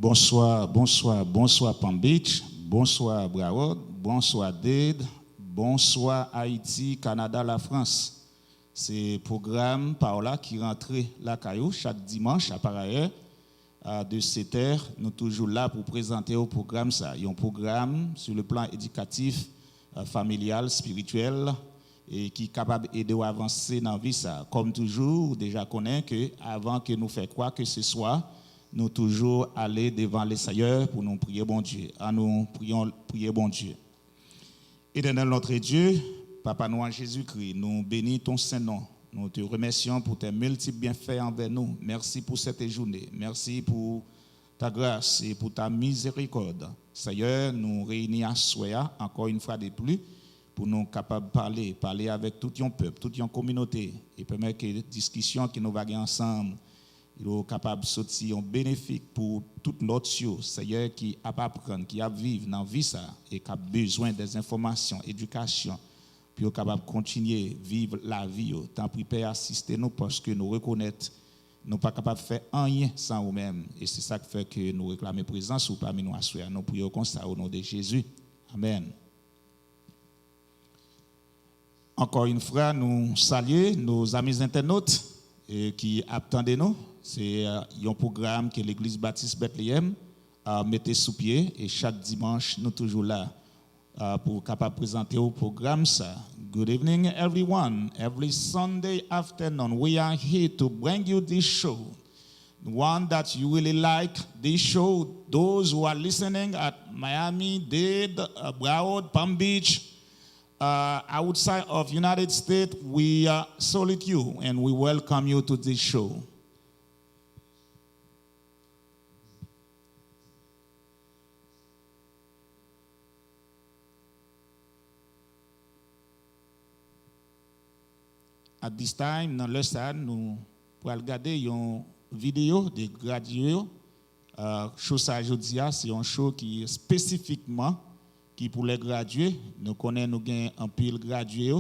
Bonsoir Palm Beach, bonsoir Broward, bonsoir Dade, bonsoir Haïti, Canada, la France. C'est le programme Paola qui rentre la caillou chaque dimanche à par ailleurs de 7h. Nous sommes toujours là pour présenter au programme ça. Il y a un programme sur le plan éducatif, familial, spirituel et qui est capable d'aider à avancer dans la vie ça. Comme toujours, vous déjà connaissez que avant que nous fassions quoi que ce soit, nous toujours aller devant les Seigneur pour nous prier bon Dieu. Nous prier bon Dieu. Éternel notre Dieu, Papa nous en Jésus-Christ, nous bénissons ton Saint-Nom. Nous te remercions pour tes multiples bienfaits envers nous. Merci pour cette journée. Merci pour ta grâce et pour ta miséricorde. Seigneur, nous réunis à soi encore une fois de plus pour nous capables de parler avec tout un peuple, toute une communauté et permettre que les discussions que nous vaguons ensemble soient capables de sortir en bénéfique pour tout l'autre, Seigneur, qui a pas apprendre, qui a vivre dans la vie ça et qui a besoin des informations, éducation. Puis nous capable de continuer à vivre la vie. Tant pis, Père, assister nous parce que nous reconnaissons nous pas capables de faire rien sans nous-mêmes. Et c'est ça qui fait que nous réclamons présence ou parmi nous assurer. Nous prions comme ça au nom de Jésus. Amen. Encore une fois, nous saluons nos amis internautes qui attendent nous. C'est un programme que l'Église baptiste Bethlehem mettait sous pied et chaque dimanche, nous sommes toujours là. Pour capable présenter au programme ça. Good evening everyone. Every Sunday afternoon we are here to bring you this show. One that you really like, this show. Those who are listening at Miami, Dade, Broward, Palm Beach, outside of United States, we salute you and we welcome you to this show. At this time, dans le stade, nous pourrons regarder une vidéo de gradués. Show ça aujourd'hui, c'est un show qui est spécifiquement qui pour les gradués. Nous connaissons nous gain un pile gradués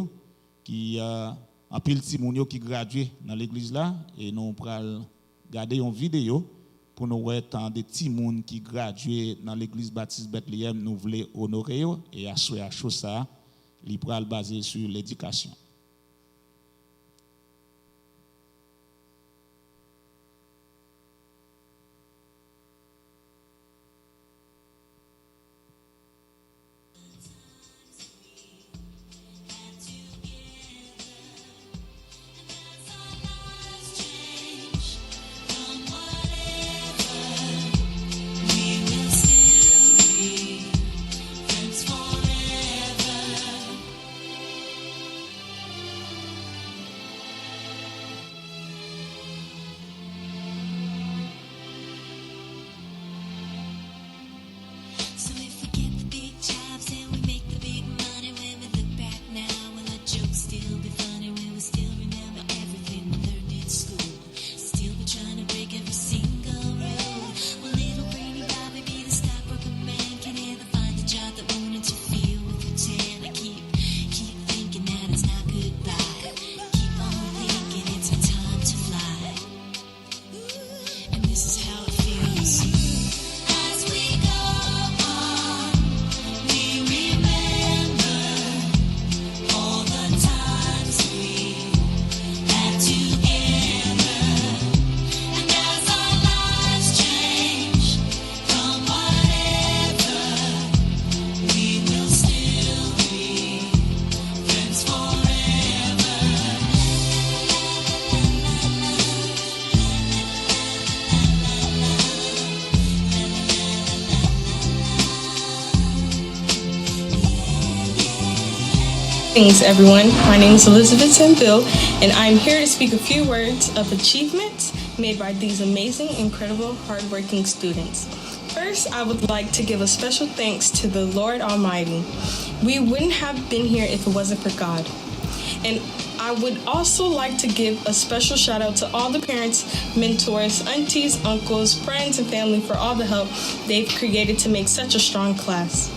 qui un pile timounio qui gradué dans l'église là et nous pourrons regarder une vidéo pour nous voir tant de timoun qui gradué dans l'église baptiste Bethlehem nous voulons honorer et assurer show ça, il pourra basé sur l'éducation. Greetings, everyone. My name is Elizabeth Sainvil, and I'm here to speak a few words of achievements made by these amazing, incredible, hardworking students. First, I would like to give a special thanks to the Lord Almighty. We wouldn't have been here if it wasn't for God. And I would also like to give a special shout out to all the parents, mentors, aunties, uncles, friends, and family for all the help they've created to make such a strong class,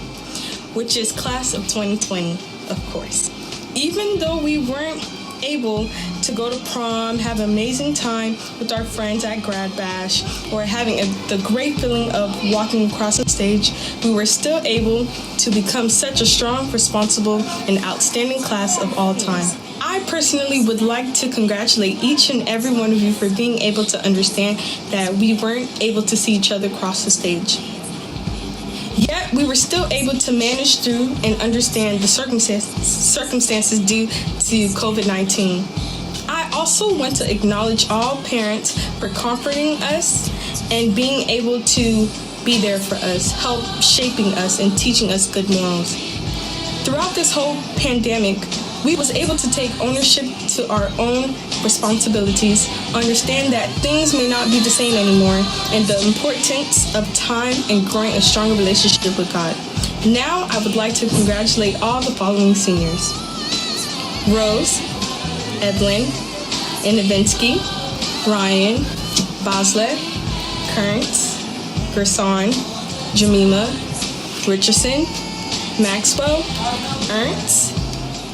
which is class of 2020, of course. Even though we weren't able to go to prom, have an amazing time with our friends at Grad Bash, or having the great feeling of walking across the stage, we were still able to become such a strong, responsible, and outstanding class of all time. I personally would like to congratulate each and every one of you for being able to understand that we weren't able to see each other across the stage. Yet, we were still able to manage through and understand the circumstances due to COVID-19. I also want to acknowledge all parents for comforting us and being able to be there for us, help shaping us and teaching us good morals. Throughout this whole pandemic, we was able to take ownership to our own responsibilities, understand that things may not be the same anymore, and the importance of time and growing a stronger relationship with God. Now, I would like to congratulate all the following seniors: Rose, Evelyn, Inavinsky, Ryan, Boslett, Kearns, Gerson, Jamima, Richardson, Maxwell, Ernst,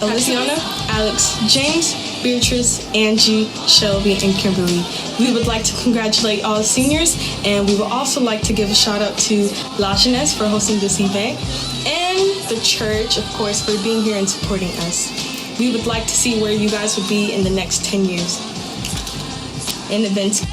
Elysiana, Alex, James, Beatrice, Angie, Shelby, and Kimberly. We would like to congratulate all the seniors, and we would also like to give a shout out to La Jeunesse for hosting this event, and the church, of course, for being here and supporting us. We would like to see where you guys would be in the next 10 years. In events.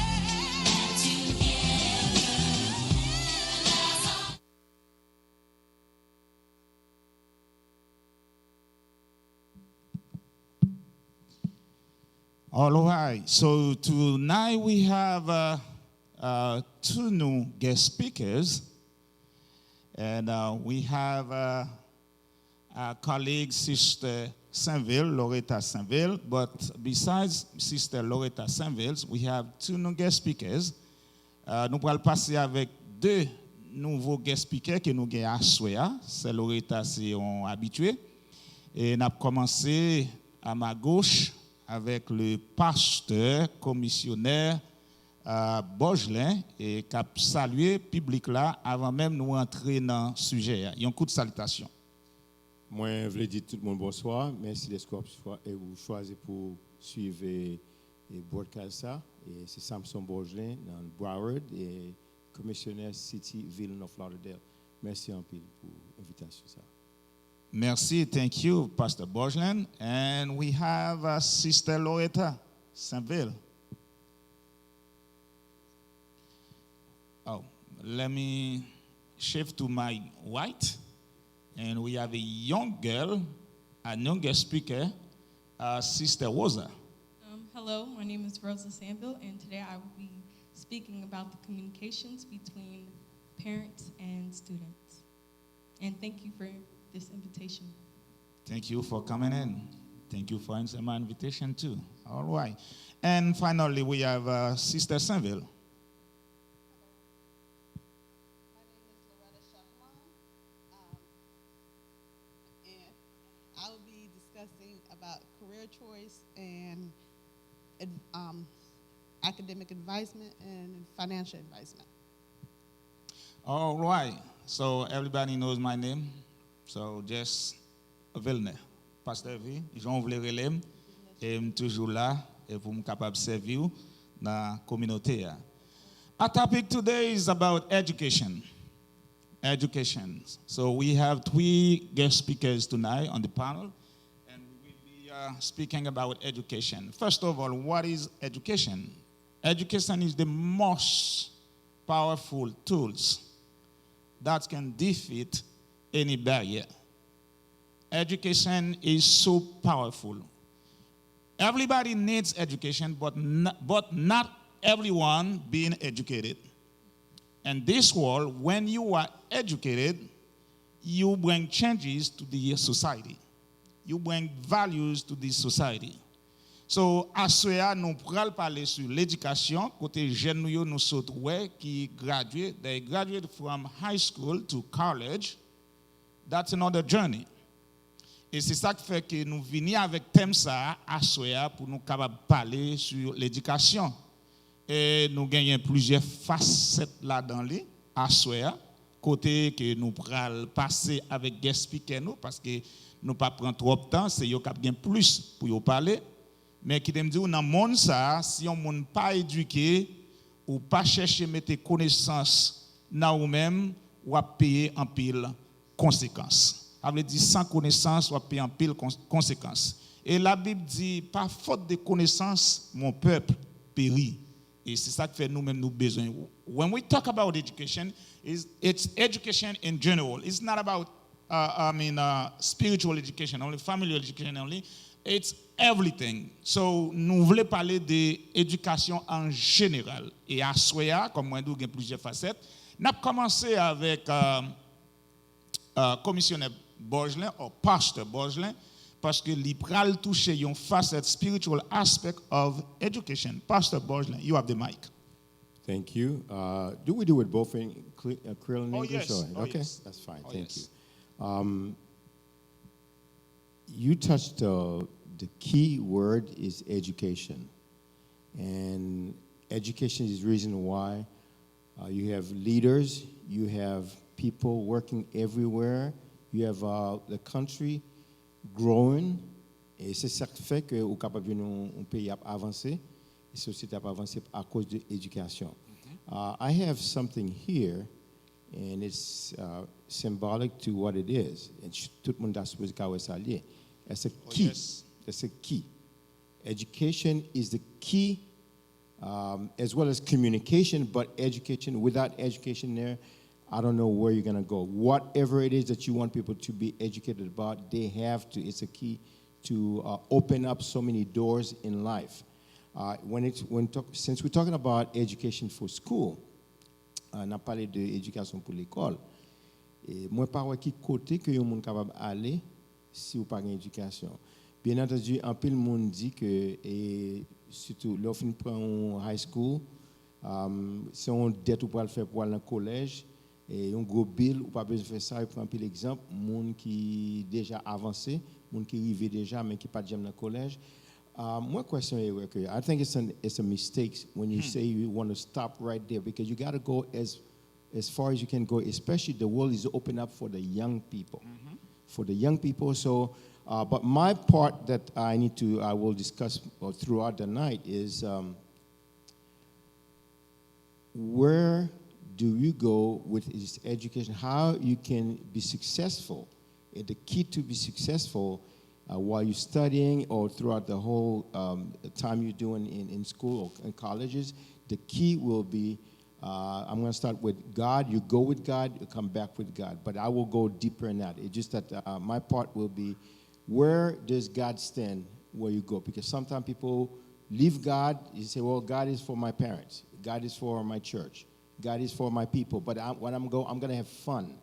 All right, so tonight we have two new guest speakers, and we have our colleague, Sister Sainvil, Loretta Sainvil, but besides Sister Loretta Sainvil, we have two new guest speakers. Nous allons passer avec deux nouveaux guest speakers que nous avons à Soya. C'est Loretta, c'est un habitué. Et nous avons commencé à ma gauche avec le pasteur commissionnaire Borgelin et qui a salué public là avant même nous entrer dans le sujet. Il y a un coup de salutation. Moi, je voulais dire tout le monde bonsoir. Merci les scopes et vous choisissez pour suivre et broadcast ça. Et c'est Samson Borgelin dans Broward et commissionnaire City Vilnet of Lauderdale. Merci un peu pour l'invitation ça. Merci, thank you, Pastor Borgelin. And we have Sister Loretta Sainvil. Oh, let me shift to my right. And we have a young girl, a younger speaker, Sister Rosa. Hello, my name is Rosa Sainvil, and today I will be speaking about the communications between parents and students. And thank you for this invitation. Thank you for coming in. Thank you for answering my invitation too. All right. And finally, we have Sister Sainvil. My name is Loretta, Chevelon, and I will be discussing about career choice and academic advisement and financial advisement. All right. So everybody knows my name. So just Vilnet, Pasteur V, Jean voulait relève et je suis toujours là et pour me capable de servir dans la communauté. Our topic today is about education. Education. So we have three guest speakers tonight on the panel, and we will be speaking about education. First of all, what is education? Education is the most powerful tools that can defeat any barrier. Education is so powerful. Everybody needs education, but not everyone being educated. In this world, when you are educated, you bring changes to the society. You bring values to the society. So, à cela, nous pourrons parler sur l'éducation, côté jeunes nous sommes qui they graduate from high school to college. That's another journey. Et c'est ça qui fait que nous venons avec thème ça à cela pour nous capables parler sur l'éducation. Et nous gagnons plusieurs facettes là-dedans à cela, côté que nous pourrons passer avec guest speaker nous parce que nous pas prendre trop de temps, c'est yo qui gagne plus pour yo parler. Mais qui t'aime dire dans le monde ça, si on monde pas éduqué ou pas chercher mettre connaissance dans vous-même, ou à payer en pile conséquences. Ça veut dire sans connaissance, ou à payer en pile conséquences. Et la Bible dit, par faute de connaissance, mon peuple périt. Et c'est ça que fait nous-mêmes nous besoin. When we talk about education, it's education in general. It's not about, spiritual education only, family education only. It's everything. So, nous voulons parler d'éducation en général. Et à Soya, comme moi, il y a plusieurs facettes. Nous avons commencé avec commissionnaire Borgelin, ou pasteur Borgelin, parce que l'Ipral touche une facette spiritual aspect of education. Pastor Borgelin, you have the mic. Thank you. Do we do it both in Creole and English? Yes. Okay, Yes. that's fine. Oh, Thank yes. you. You touched the key word is education. And education is the reason why you have leaders, you have people working everywhere, you have the country growing. Et c'est ça qui fait que vous êtes capable un pays à avancer, et société à avancer à cause de l'éducation. I have something here, and it's symbolic to what it is. And tout le monde a supposé qu'à ça lié. That's a key. Yes. That's a key. Education is the key, as well as communication, but education, without education there, I don't know where you're going to go. Whatever it is that you want people to be educated about, they have to. It's a key to open up so many doors in life. Since we're talking about education for school, on a parlé de éducation pour l'école. Moi, par qui côté que vous êtes capable d'aller si vous n'avez pas d'éducation. Bien entendu, un peu le monde dit que, et surtout, lorsqu'on prend un high school, c'est une dette ou pas le faire pour aller dans le collège, et un gros bill, ou pas besoin de faire ça, il prend un peu l'exemple, monde qui déjà avancé, monde qui arrivé déjà, mais qui pas déjà dans le collège. My question is, I think it's a mistake when you say you want to stop right there, because you got to go as far as you can go, especially the world is open up for the young people. For the young people, so, but my part that I will discuss throughout the night is where do you go with this education, how you can be successful, and the key to be successful while you're studying or throughout the whole time you're doing in school or in colleges, the key will be, I'm going to start with God. You go with God, you come back with God. But I will go deeper in that. It's just that my part will be, where does God stand where you go? Because sometimes people leave God. You say, well, God is for my parents. God is for my church. God is for my people. But when I'm going to have fun.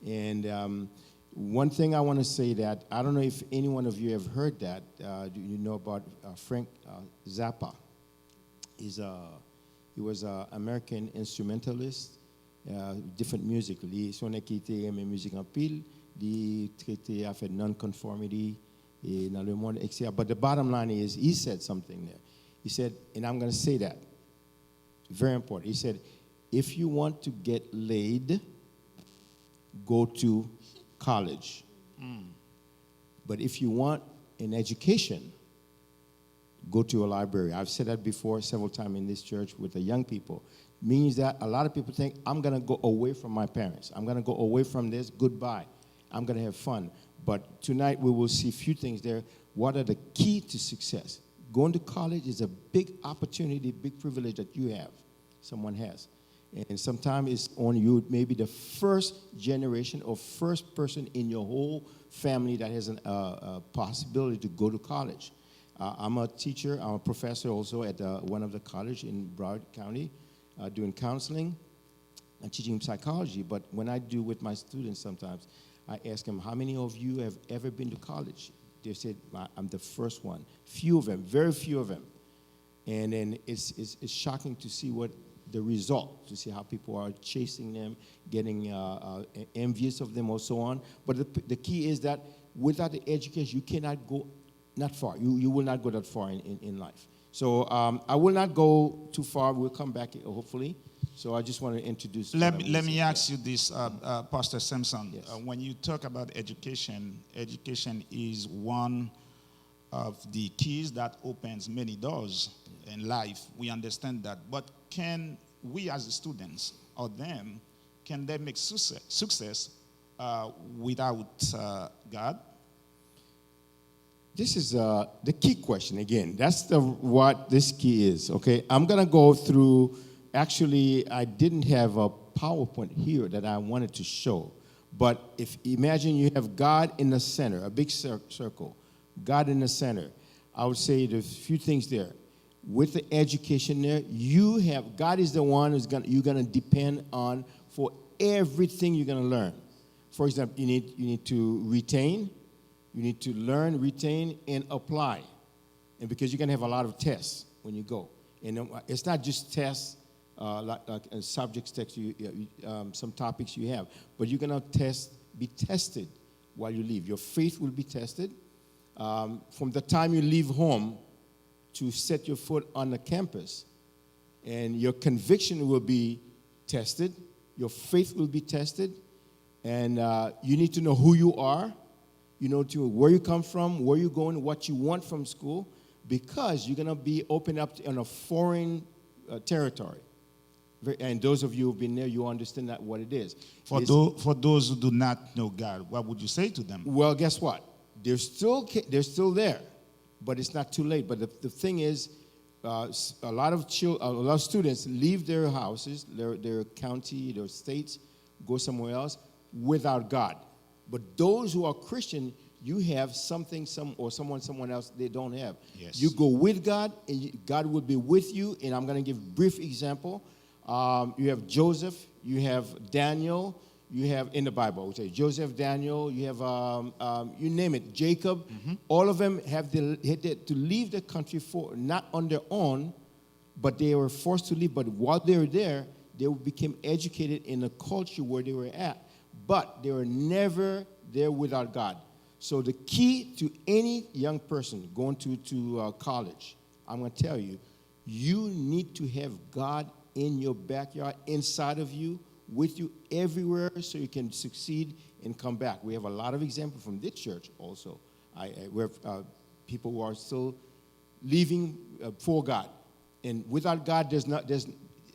And one thing I want to say that, I don't know if any one of you have heard that. Do you know about Frank Zappa? He was an American instrumentalist, different music. Son équité aimait musique en pile, il traitait à faire non-conformity et dans le monde, etc. But the bottom line is, he said something there. He said, and I'm going to say that, very important. He said, if you want to get laid, go to college. But if you want an education, go to a library. I've said that before several times in this church with the young people. Means that a lot of people think, I'm going to go away from my parents. I'm going to go away from this. Goodbye. I'm going to have fun. But tonight we will see a few things there. What are the key to success? Going to college is a big opportunity, big privilege that you have, someone has. And sometimes it's on you, maybe the first generation or first person in your whole family that has a possibility to go to college. I'm a teacher, I'm a professor also at one of the college in Broward County, doing counseling and teaching psychology. But when I do with my students sometimes, I ask them, how many of you have ever been to college? They said, I'm the first one. Few of them, very few of them. And then it's shocking to see what the result, to see how people are chasing them, getting envious of them or so on. But the key is that without the education, you cannot go not far. You will not go that far in life. So I will not go too far. We'll come back hopefully. So I just want to introduce. Let me ask you this, Pastor Samson. Yes. When you talk about education, education is one of the keys that opens many doors in life. We understand that. But can we as students or them, can they make success without God? This is the key question again. That's what this key is, okay? I'm going to go through, actually, I didn't have a PowerPoint here that I wanted to show. But if imagine you have God in the center, a big circle, God in the center. I would say there's a few things there. With the education there, you have, God is the one you're going to depend on for everything you're going to learn. For example, you need to retain, you need to learn, retain, and apply. And because you're going to have a lot of tests when you go. And it's not just tests, like subjects text, some topics you have, but you're going to be tested while you leave. Your faith will be tested. From the time you leave home to set your foot on the campus, and your conviction will be tested, your faith will be tested, and you need to know who you are, you know where you come from, where you're going, what you want from school, because you're going to be open up in a foreign territory. And those of you who've been there, you understand that what it is. For those who do not know God, what would you say to them? Well, guess what? They're still there, but it's not too late. But the thing is, a lot of students leave their houses, their county, their states, go somewhere else without God. But those who are Christian, you have something, someone else they don't have. Yes. You go with God, and God will be with you. And I'm going to give a brief example. You have Joseph, you have Daniel, you have in the Bible, I would say Joseph, Daniel, you have, you name it, Jacob. Mm-hmm. All of them had to leave the country not on their own, but they were forced to leave. But while they were there, they became educated in the culture where they were at. But they were never there without God. So the key to any young person going to college, I'm going to tell you, you need to have God in your backyard, inside of you, with you everywhere, so you can succeed and come back. We have a lot of examples from this church also. We have people who are still living for God. And without God,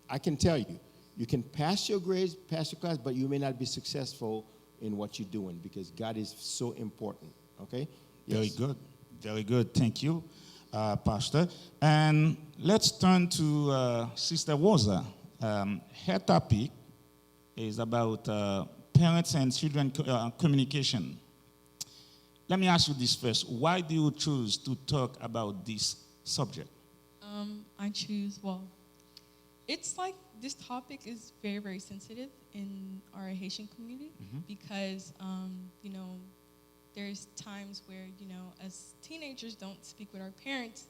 I can tell you, you can pass your grades, pass your class, but you may not be successful in what you're doing because God is so important. Okay? Yes. Very good. Very good. Thank you, Pastor. And let's turn to Sister Rosa. Her topic is about parents and children communication. Let me ask you this first. Why do you choose to talk about this subject? I choose, it's like this topic is very, very sensitive in our Haitian community because, there's times where, as teenagers don't speak with our parents,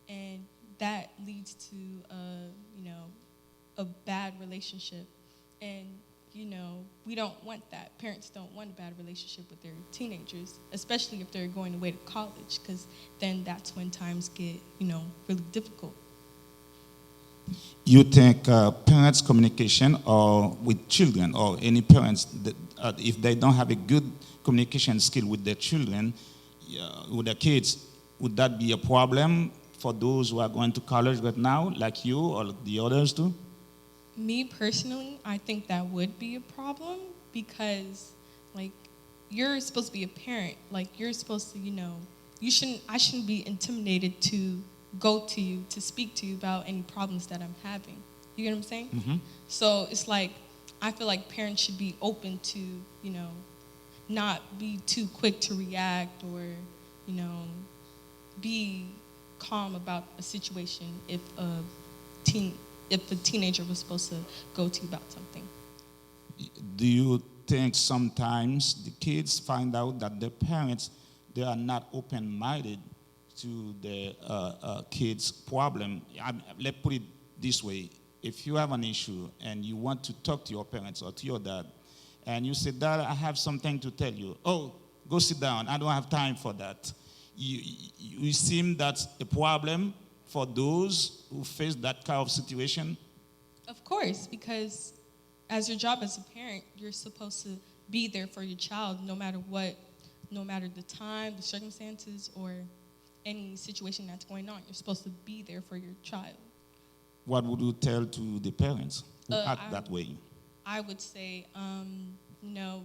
and that leads to, a bad relationship. And, we don't want that. Parents don't want a bad relationship with their teenagers, especially if they're going away to college, because then that's when times get, really difficult. You think parents' communication or with children or any parents, that, if they don't have a good communication skill with their children, with their kids, would that be a problem for those who are going to college right now, like you or the others too? Me personally, I think that would be a problem because, you're supposed to be a parent. You're supposed to, I shouldn't be intimidated to go to you, to speak to you about any problems that I'm having. You get what I'm saying? Mm-hmm. So it's I feel like parents should be open to, not be too quick to react or, be calm about a situation if a teenager was supposed to go to you about something. Do you think sometimes the kids find out that their parents, they are not open-minded to the kids' problem? Let's put it this way. If you have an issue and you want to talk to your parents or to your dad, and you say, Dad, I have something to tell you. Oh, go sit down. I don't have time for that. You seem that's a problem for those who face that kind of situation? Of course, because as your job as a parent, you're supposed to be there for your child no matter what, no matter the time, the circumstances, or any situation that's going on. You're supposed to be there for your child. What would you tell to the parents who act I- that way? I would say,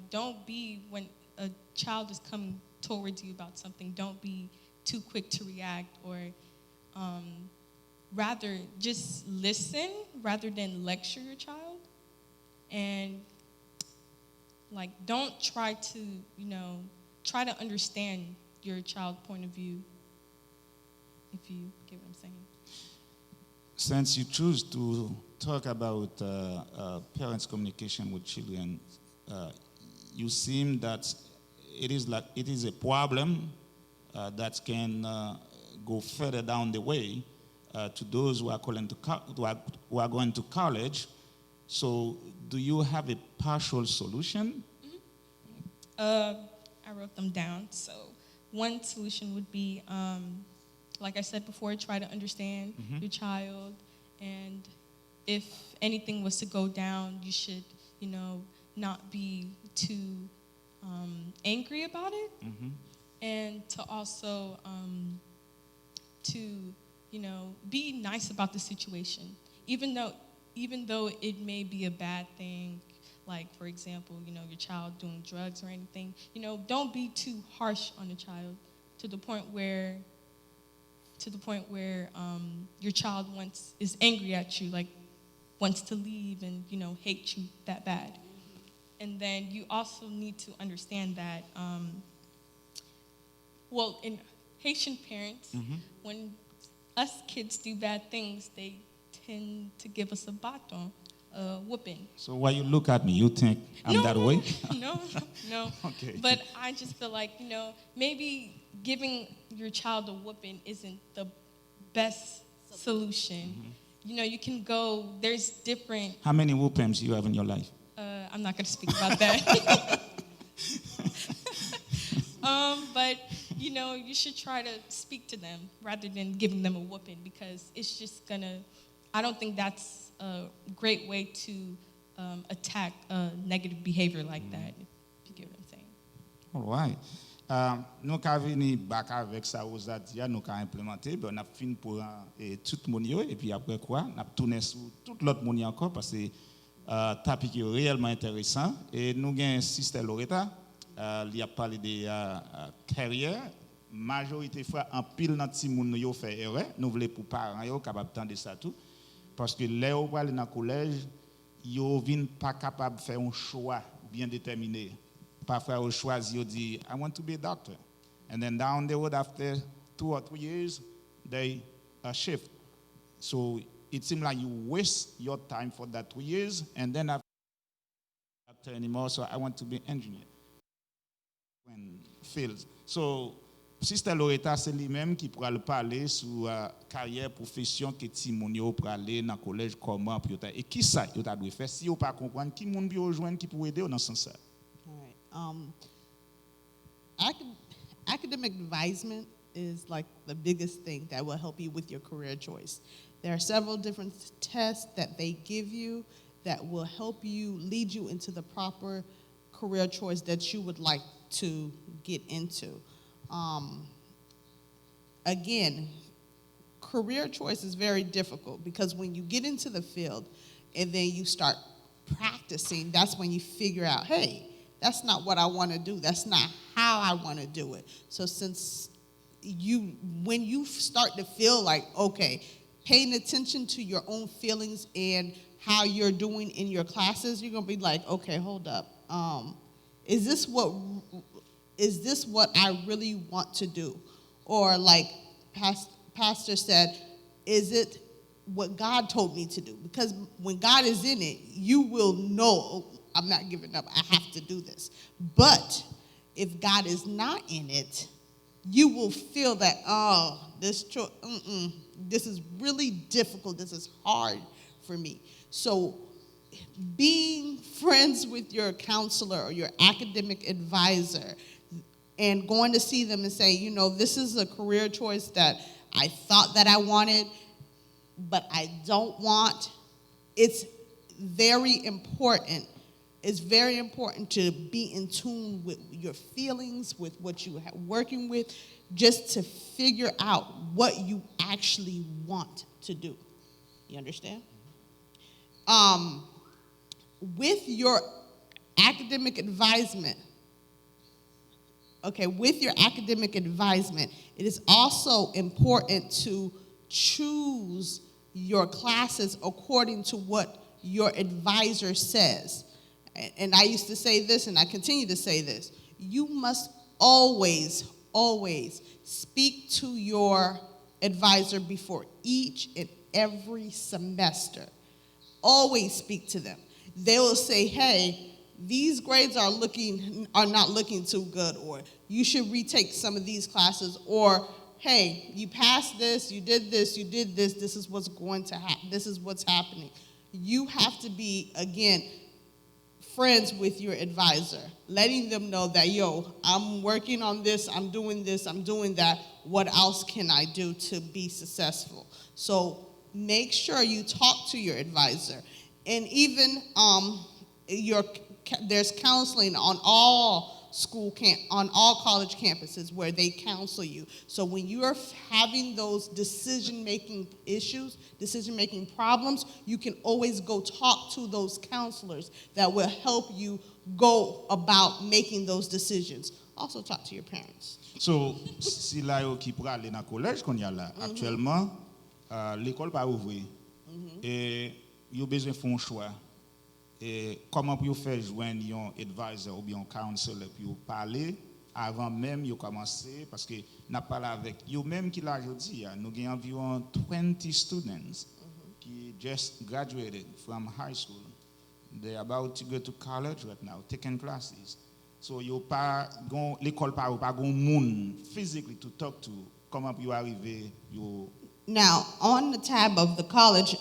don't be, when a child is coming towards you about something, don't be too quick to react, or rather just listen rather than lecture your child. And like, don't try to, try to understand your child's point of view, if you get what I'm saying. Since you choose to talk about parents' communication with children, you seem that it is a problem that can go further down the way to those who are who are going to college. So, do you have a partial solution? I wrote them down. So, one solution would be, like I said before, try to understand your child, and if anything was to go down, you should, not be too angry about it, and to also be nice about the situation, even though it may be a bad thing. Like, for example, your child doing drugs or anything. Don't be too harsh on the child to the point where your child is angry at you, like wants to leave and hate you that bad. And then you also need to understand that, in Haitian parents, when us kids do bad things, they tend to give us a baton, a whooping. So, why you look at me? You think I'm that way? No. Okay. But I just feel like, maybe giving your child a whooping isn't the best solution. You can go, there's different... How many whoopings you have in your life? I'm not going to speak about that. But, you should try to speak to them rather than giving them a whooping, because it's just going to... I don't think that's a great way to attack negative behavior like that, if you get what I'm saying. All right. Nous avons venu back avec ça aux adia, nous avons implémenté, on a fini pour tout le monde, et puis après quoi, on a tourné sur tout l'autre monde encore, parce que topic est réellement intéressant. Et nous avons Sister Loretta, il a parlé de carrière. Majorité fois, en pile dans petit monde yo fait erreur. Nous voulons pour parents yo capable de ça tout, parce que les au aller dans collège, yo vinn pas capable faire un choix bien déterminé. Parfois, au choisi, you dit, I want to be a doctor. And then down the road, after 2 or 3 years, they shift. So it seems like you waste your time for that 2 years, and then after doctor anymore, so I want to be engineer. When fails. So, Sister Loretta, c'est lui-même qui pourra le parler sur carrière, profession, que Timon yo pour aller dans le collège, comment, puis et qui ça, yo ta doit faire. Si yo pas comprendre, qui moun bi rejoindre, qui pour aider dans ce sens. All right. Academic advisement is like the biggest thing that will help you with your career choice. There are several different tests that they give you that will help you lead you into the proper career choice that you would like to get into. Again, career choice is very difficult because when you get into the field and then you start practicing, that's when you figure out, hey, that's not what I want to do. That's not how I want to do it. So when you start to feel like, okay, paying attention to your own feelings and how you're doing in your classes, you're going to be like, okay, hold up. Is this what I really want to do? Or like Pastor said, is it what God told me to do? Because when God is in it, you will know, I'm not giving up. I have to do this. But if God is not in it, you will feel that, this is really difficult. This is hard for me. So being friends with your counselor or your academic advisor and going to see them and say, this is a career choice that I thought that I wanted, but I don't want. It's very important It's very important to be in tune with your feelings, with what you're working with, just to figure out what you actually want to do. You understand? With your academic advisement, it is also important to choose your classes according to what your advisor says. And I used to say this, and I continue to say this. You must always speak to your advisor before each and every semester. Always speak to them. They will say, hey, these grades are not looking too good, or you should retake some of these classes, or hey, you passed this, you did this, this is what's going to happen, this is what's happening. You have to be, again, friends with your advisor, letting them know that, I'm working on this, I'm doing that, what else can I do to be successful? So make sure you talk to your advisor. And even there's counseling on all college campuses where they counsel you. So when you're having those decision-making issues, decision-making problems, you can always go talk to those counselors that will help you go about making those decisions. Also talk to your parents. So, si là yo qui pour aller dans collège qu'on y a là, actuellement, l'école pas ouvrir. Et yo besoin faire un choix. Et comment pour faire joindre un advisor ou bien un counselor pour parler avant même de commencer, parce que n'a parlé avec yo même qui l'a dit, nous avons environ 20 students qui just graduated from high school. They're about to go to college right now, taking classes. So you pas l'école pas gon monde physically to talk to. Comment you arriver you. Now on the tab of the college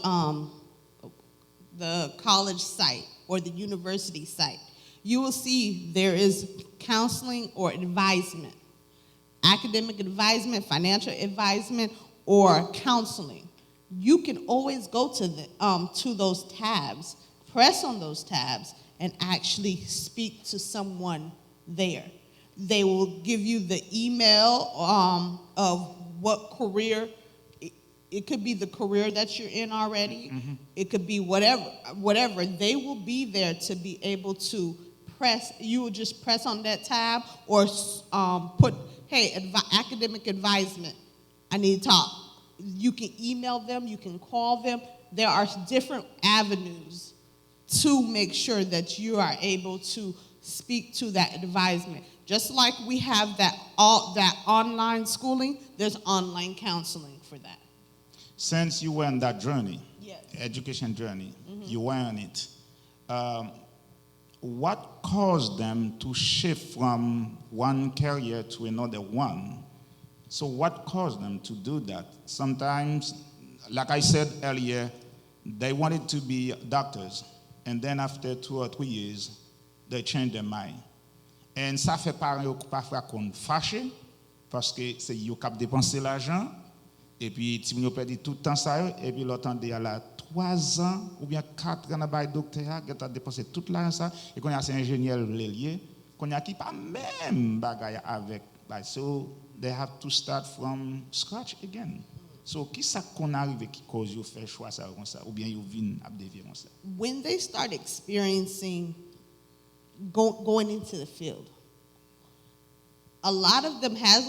site or the university site, you will see there is counseling or advisement, academic advisement, financial advisement, or counseling. You can always go to those tabs, press on those tabs, and actually speak to someone there. They will give you the email of what career. It could be the career that you're in already. It could be whatever. They will be there to be able to press. You will just press on that tab or put, hey, academic advisement. I need to talk. You can email them. You can call them. There are different avenues to make sure that you are able to speak to that advisement. Just like we have that online schooling, there's online counseling for that. Since you were on that journey, Yes. education journey, you were on it, what caused them to shift from one career to another one? So what caused them to do that? Sometimes, like I said earlier, they wanted to be doctors, and then after 2 or 3 years, they changed their mind. Et ça fait parfois qu'on fâché, parce que c'est eux qui dépensé l'argent, et puis si vous perdez tout le temps ça, et puis l'autre il y a 3 ans ou bien 4 ans dans le doctorat, qui a dépensé tout l'argent ça, et qu'on a ces ingénieurs liés, qu'on a qui pas même bagaille avec, so they have to start from scratch again. So qui ça qu'on arrive qui cause vous faire choix ça comme ça, ou bien vous vinn à dévier comme ça? When they start experiencing going into the field, a lot of them have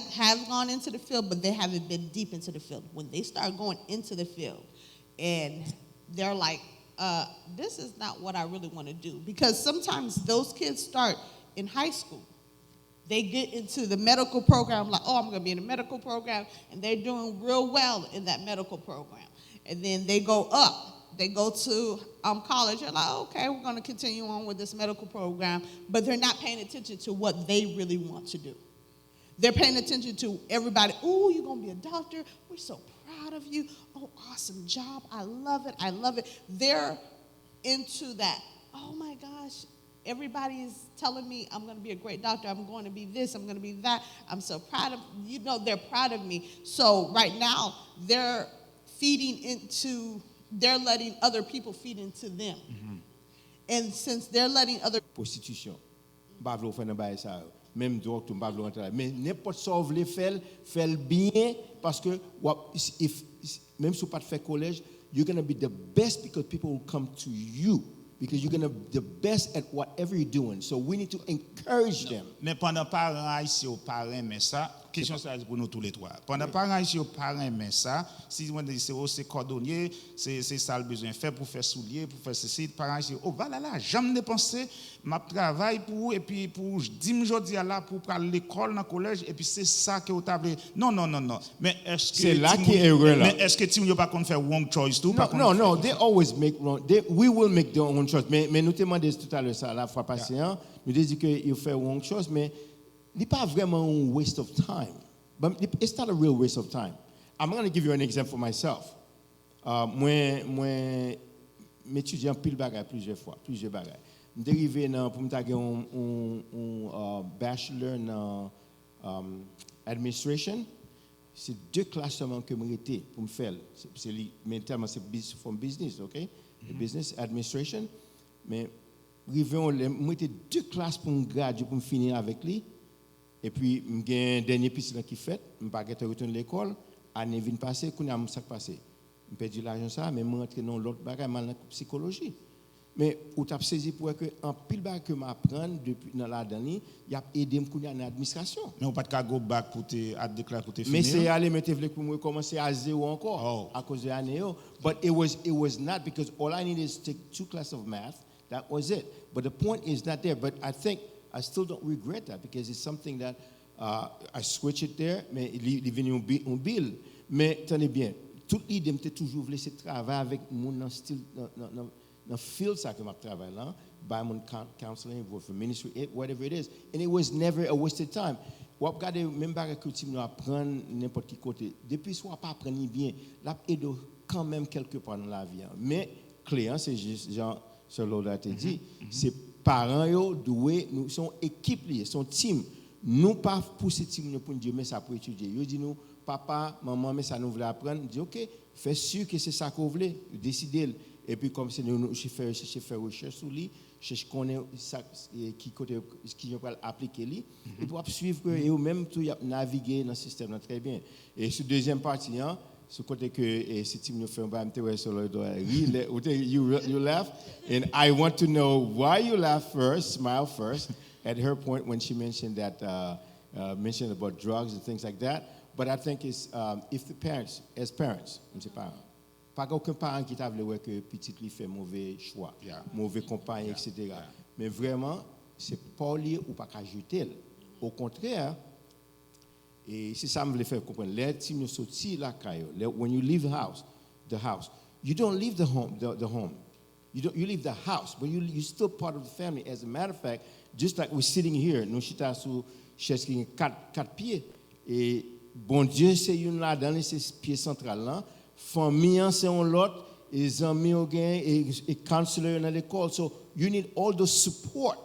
gone into the field, but they haven't been deep into the field. When they start going into the field, and they're like, this is not what I really want to do. Because sometimes those kids start in high school. They get into the medical program, like, I'm going to be in a medical program, and they're doing real well in that medical program. And then they go up. They go to college. They're like, okay, we're going to continue on with this medical program, but they're not paying attention to what they really want to do. They're paying attention to everybody. Oh, you're going to be a doctor. We're so proud of you. Oh, awesome job. I love it. I love it. They're into that. Oh, my gosh. Everybody is telling me I'm going to be a great doctor. I'm going to be this. I'm going to be that. I'm so proud of, they're proud of me. So right now, they're letting other people feed into them. And since they're letting other prostitution. Pas vouloir faire dans ça. Même drogue, tout pas vouloir rentrer là. Mais n'importe ça vous voulez faire bien parce que même si vous pas faire collège, you're going to be the best because people will come to you because you're going to be the best at whatever you're doing. So we need to encourage them. Mais pendant parents haïtiens parents mais ça question ça pour nous tous les trois. Pendant parents haïtiens parents mais ça si on dit c'est cordonnier, c'est ça le besoin faire pour faire soulier, pour faire ceci, parents haïtiens oh voilà là, jamais dépenser, m'a travail pour et puis pour 10 jours là pour aller à l'école dans collège et puis c'est ça que vous tablez. Non. Mais est-ce que c'est là qui est erreur là. Mais est-ce que tu ne pas qu'on faire wrong choice tout Non, they always make wrong. We will make their own choice. Mais nous demandons tout à l'heure ça la fois passée, nous disons que il fait wrong choice mais it's pas vraiment un waste of time. But it's not a real waste of time. I'm going to give you an example for myself. Moi m'étudier en pile bagaille plusieurs bagailles. M'arrivé pour me taguer un bachelor en administration. C'est 2 classes seulement que j'ai été pour me faire. Mais tellement c'est from business, OK? Business administration. Mais j'ai été 2 classes pour me graduer, pour me finir avec lui. Et puis, j'ai un dernier piste qui fait. Je ne vais pas retourner à l'école. Année vient passer, quand il y a passé. Je perds l'argent ça, mais je rentre dans l'autre bagage, dans la psychologie. Mais où tu as saisi pour que en pile bagage que m'apprends depuis dans la dernière, il a aidé me dans l'administration. Mais on pas de go back pour te déclarer pour te finir. Mais c'est aller mettre pour moi commencer à zéro encore à cause de l'année. But it was not because all I needed is to take 2 classes of math. That was it. But the point is not there. But I think I still don't regret that because it's something that I switch it there, mais il est venu un bill. Mais tenez bien, toute l'idée m'était toujours voulu c'est travailler avec mon style dans field ça que m'a travaillé là, by mon counseling, work for ministry, whatever it is, and it was never a wasted time. Ou regarder même pas que tu nous apprendre n'importe quel côté. Depuis soit pas apprendre bien, là aide quand même quelque part dans la vie. Mais clé c'est juste genre sur Loretta a dit, c'est parents yo doué, nous sont équipe liée, son team. Nous pas pousser team pour dire mais ça pour étudier. Yo dit nous papa, maman mais ça nous voulait apprendre, dit OK, fais sûr que c'est ça qu'on voulait, décider. Et puis comme c'est nous faire recherche sur lui, cherche connaître ça qui va appliquer lui et pour suivre et même tout naviguer dans le système très bien. Et sur deuxième partie ce côté que si tu me fais un peu sur le doigt, you laugh, and I want to know why you laugh first, smile first, at her point when she mentioned that, mentioned about drugs and things like that. But I think it's if the parents, as parents, pas aucun parent qui t'a voulu que petit lui fait mauvais choix, mauvais compagnie, etc. Mais vraiment, c'est pas lié ou pas qu'à jeter. Au contraire. Et c'est ça que je voulais faire comprendre. When you leave the house, you don't leave the home. You leave the house, but you're still part of the family. As a matter of fact, just like we're sitting here, nous chita sous chaise qui 4 pieds. Et bon Dieu, c'est une là dans ces pieds central là. Famille c'est un l'autre, et amis au gain et counselor dans l'école. So you need all the support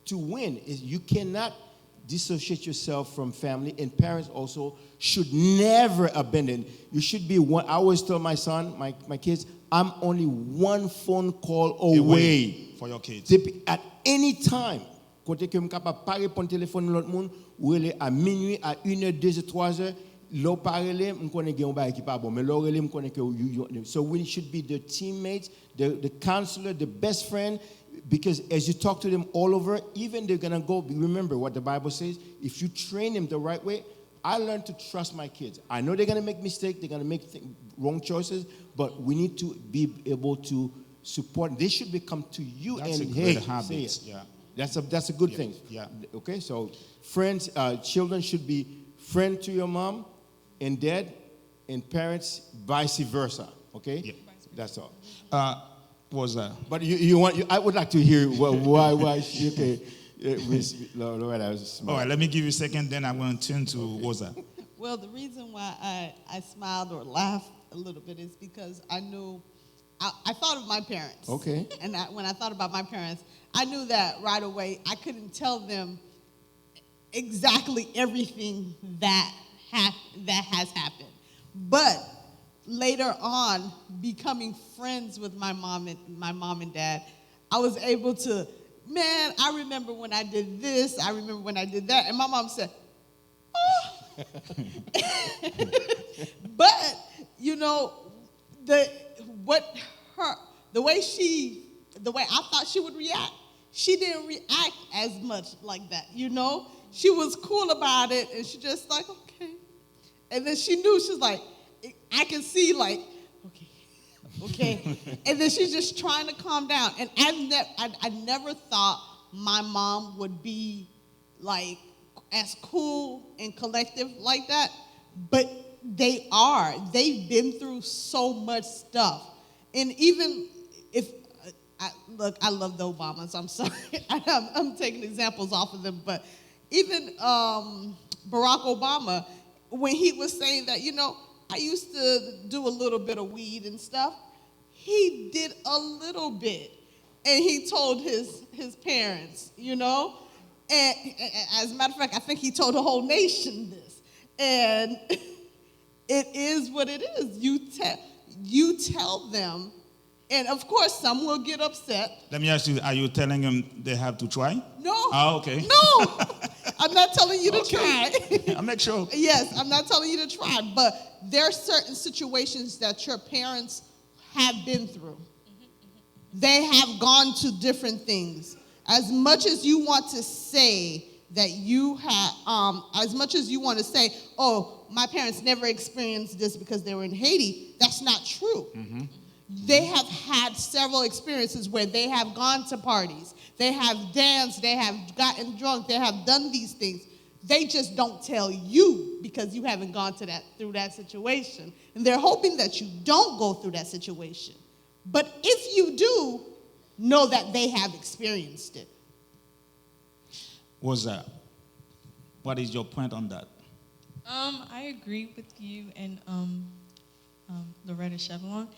to win. You cannot dissociate yourself from family, and parents also should never abandon. You should be one. I always tell my son, my kids, I'm only one phone call away for your kids. At any time, côté que je suis capable pas répondre téléphone l'autre monde, ou aller à minuit, à 1h, 2h, 3h, l'autre parler, je connais un bail qui pas bon, mais l'autre je connais que so we should be the teammates, the counselor, the best friend. Because as you talk to them all over, even they're going to go, remember what the Bible says, if you train them the right way, I learned to trust my kids. I know they're going to make mistakes, they're going to make wrong choices, but we need to be able to support. They should come to you that's and, a hey, good habit. say it. Yeah. That's a good thing. Yeah. Okay, so friends, children should be friend to your mom and dad, and parents vice versa. Okay? Yeah. That's all. Was that? But I would like to hear why okay, Loretta was smart. All right, let me give you a second, then I'm going to turn to Rosa. Well, the reason why I smiled or laughed a little bit is because I knew, I thought of my parents. Okay. And when I thought about my parents, I knew that right away I couldn't tell them exactly everything that has happened. But later on, becoming friends with my mom and dad, I was able to, man, I remember when I did this, I remember when I did that. And my mom said, oh. But, you know, the way I thought she would react, she didn't react as much like that, you know? She was cool about it, and she just like, okay. And then she knew, she's like, I can see like, okay. And then she's just trying to calm down. And I never thought my mom would be like as cool and collective like that, but they are. They've been through so much stuff. And even if, I love the Obamas, I'm sorry. I'm taking examples off of them, but even Barack Obama, when he was saying that, you know, I used to do a little bit of weed and stuff, he did a little bit. And he told his parents, you know, and as a matter of fact, I think he told the whole nation this. And it is what it is. You tell them, and of course, some will get upset. Let me ask you, are you telling them they have to try? No. Oh, okay. No. I'm not telling you to try. I'll make sure. Yes, I'm not telling you to try, but there are certain situations that your parents have been through. They have gone to different things. As much as you want to say that you have, as much as you want to say, oh, my parents never experienced this because they were in Haiti, that's not true. Mm-hmm. They have had several experiences where they have gone to parties, they have danced, they have gotten drunk, they have done these things. They just don't tell you because you haven't gone through that situation. And they're hoping that you don't go through that situation. But if you do, know that they have experienced it. What's that? What is your point on that? I agree with you and Loretta Chevelon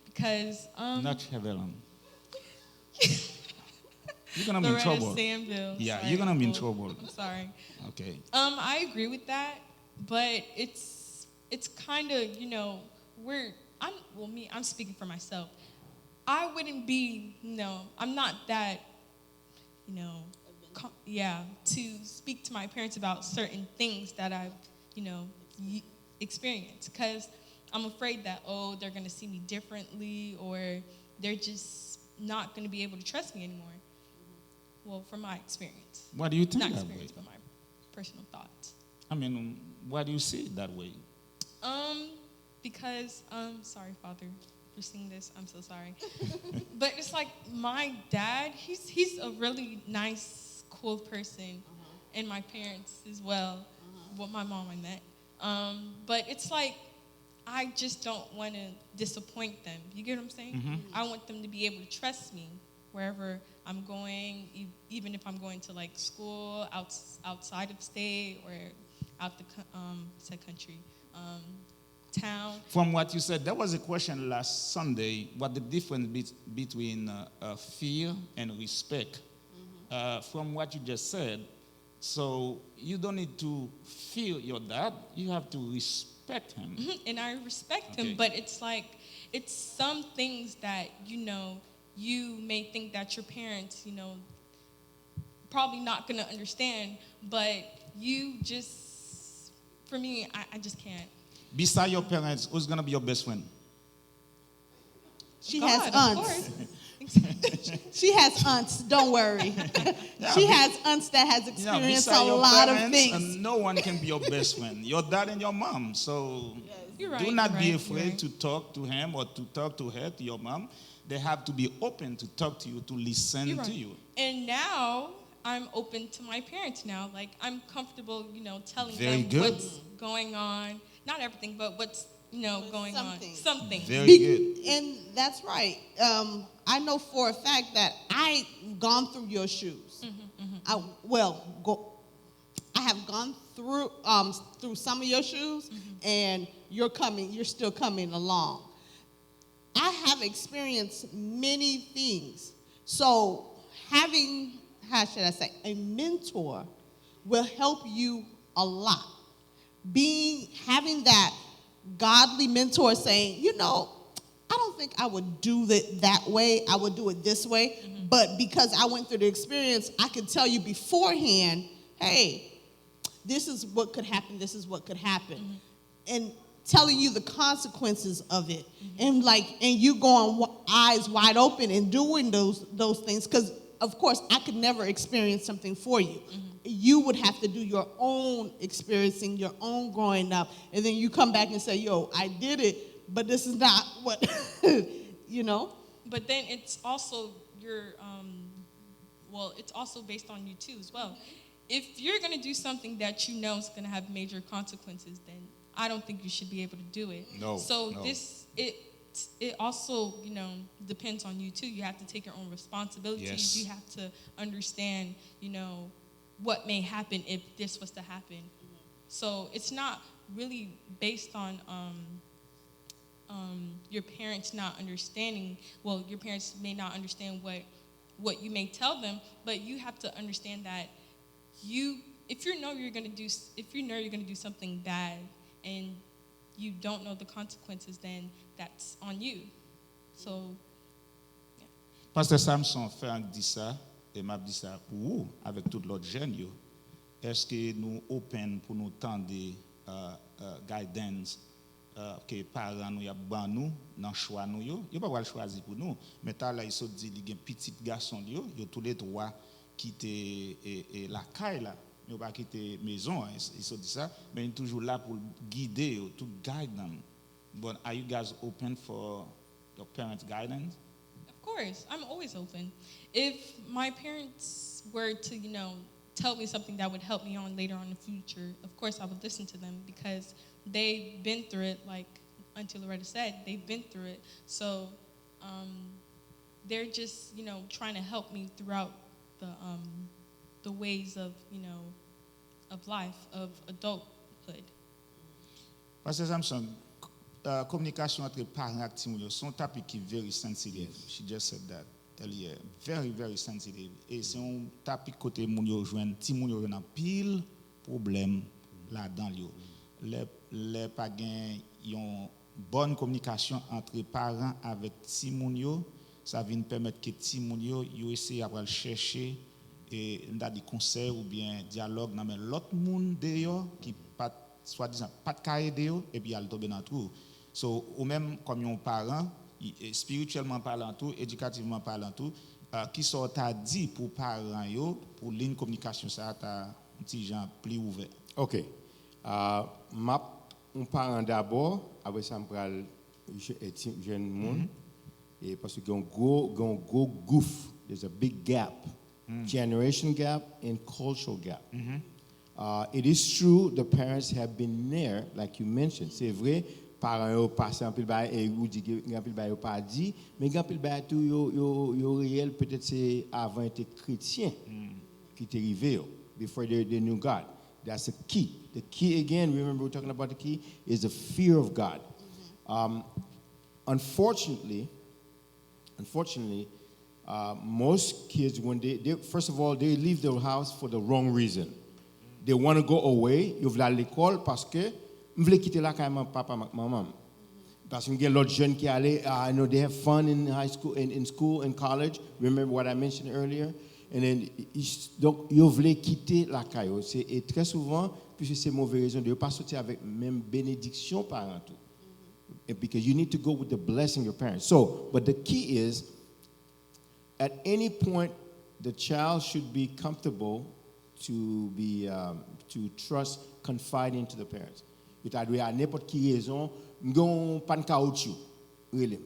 because Not Chevelon. You're gonna be in Loretta trouble. Sainvil. Yeah, Sorry, you're gonna be in trouble. I'm sorry. Okay. I agree with that, but it's kind of, you know, I'm speaking for myself. I wouldn't be, I'm not that, to speak to my parents about certain things that I've, experienced, because I'm afraid that, they're going to see me differently, or they're just not going to be able to trust me anymore. Well, from my experience. Why do you think not that experience, way? but my personal thoughts. I mean, why do you see it that way? Because, sorry, Father, for seeing this, I'm so sorry. But it's like my dad, he's a really nice, cool person, and my parents as well. Well, my mom I met. But it's like, I just don't want to disappoint them. You get what I'm saying? Mm-hmm. I want them to be able to trust me wherever I'm going, even if I'm going to like school outside of state or out the country, town. From what you said, there was a question last Sunday, what the difference between fear and respect. From what you just said, so you don't need to fear your dad, you have to respect him. Mm-hmm. And I respect him, but it's like, it's some things that, you may think that your parents, probably not going to understand, but you just, for me, I just can't. Beside your parents, who's going to be your best friend? She God, has aunts. She has aunts, don't worry. She has aunts that has experienced a lot of things. And no one can be your best friend. Your dad and your mom. So do not be afraid to talk to him or to talk to her, to your mom. They have to be open to talk to you, to listen to you. And now I'm open to my parents now. Like, I'm comfortable, telling them what's going on. Not everything, but what's, going something. on. Something. Very good. And that's right. I know for a fact that I've gone through your shoes. I have gone through some of your shoes, and you're still coming along. I have experienced many things. So having, a mentor will help you a lot. Having that godly mentor saying, I don't think I would do it that way. I would do it this way. But because I went through the experience, I could tell you beforehand, hey, this is what could happen. This is what could happen. And telling you the consequences of it. And you going eyes wide open and doing those things. Because, of course, I could never experience something for you. You would have to do your own experiencing, your own growing up. And then you come back and say, yo, I did it, but this is not what, you know? But then it's also it's also based on you too as well. If you're going to do something that you know is going to have major consequences, then I don't think you should be able to do it. So it also, depends on you too. You have to take your own responsibilities. Yes. You have to understand, what may happen if this was to happen. So it's not really based on your parents not understanding. Well, your parents may not understand what you may tell them, but you have to understand that if you know you're going to do something bad and you don't know the consequences, then that's on you. So, yeah. Pasteur Samson Frank dit ça, et m'a dit ça pour vous, avec tout l'autre jeune. Est-ce que nous open pour nous tendre guidance que parents nous y a ban nous dans choix nous yo pas choisir pour nous, mais là ils se dit il y a un petit garçon yo tous les trois quitter la caille là. Ils n'ont pas quitté maison, ils se dit ça, mais ils sont toujours là pour guider, to guide them. But are you guys open for your parents' guidance? Of course, I'm always open. If my parents were to, tell me something that would help me on later on in the future, of course I would listen to them because they've been through it, like Auntie Loretta said, they've been through it. So they're just, trying to help me throughout the ways of, of life, of adulthood. Pastor Samson, communication entre parents et petits, c'est un topic qui est very sensitive. She just said that earlier. Very, very sensitive. Et c'est un topic côté moun yo joine, ti moun yo nan pile problème là-dedans yo. Les pas gen yon bonne communication entre parents avec ti moun yo, ça vient permettre que ti moun yo essayer à chercher et des conseils ou bien dialogue dans l'autre monde d'ailleurs qui pas soi-disant pas de carré d'ailleurs et puis il tombe dans trou. So ou même comme un parent spirituellement parlant tout, éducativement parlant tout, qui sort à dit pour parents yo pour ligne communication ça ta un petit genre plus ouvert. OK. M'a un parent d'abord, après ça me pral jeune monde et parce que un gros gouffre, there's a big gap. Generation gap and cultural gap. It is true the parents have been there, like you mentioned. C'est vrai, parents ont passé un peu de bail et ou dit un peu de bail pas dit, mais un peu de bail tout yo réel peut-être c'est avant être chrétien qui est arrivé before they knew God. That's the key. The key again, remember we're talking about the key is the fear of God. Unfortunately, most kids, when they first of all, they leave their house for the wrong reason. They want to go away. Ils veulent aller à l'école parce que ils veulent quitter là quand même papa maman. Parce qu'il y a d'autres jeunes qui allaient, I know they have fun in high school, in school and college. Remember what I mentioned earlier? And then, donc, ils veulent quitter la caillou. Et très souvent, puisque c'est mauvaise raison, de ne pas sortir avec même bénédiction parents tout. Because you need to go with the blessing of your parents. So, but the key is, at any point, the child should be comfortable to be to trust, confide into the parents. C'est-à-dire à n'importe qui raison, m'gon pas de caoutchouc, really.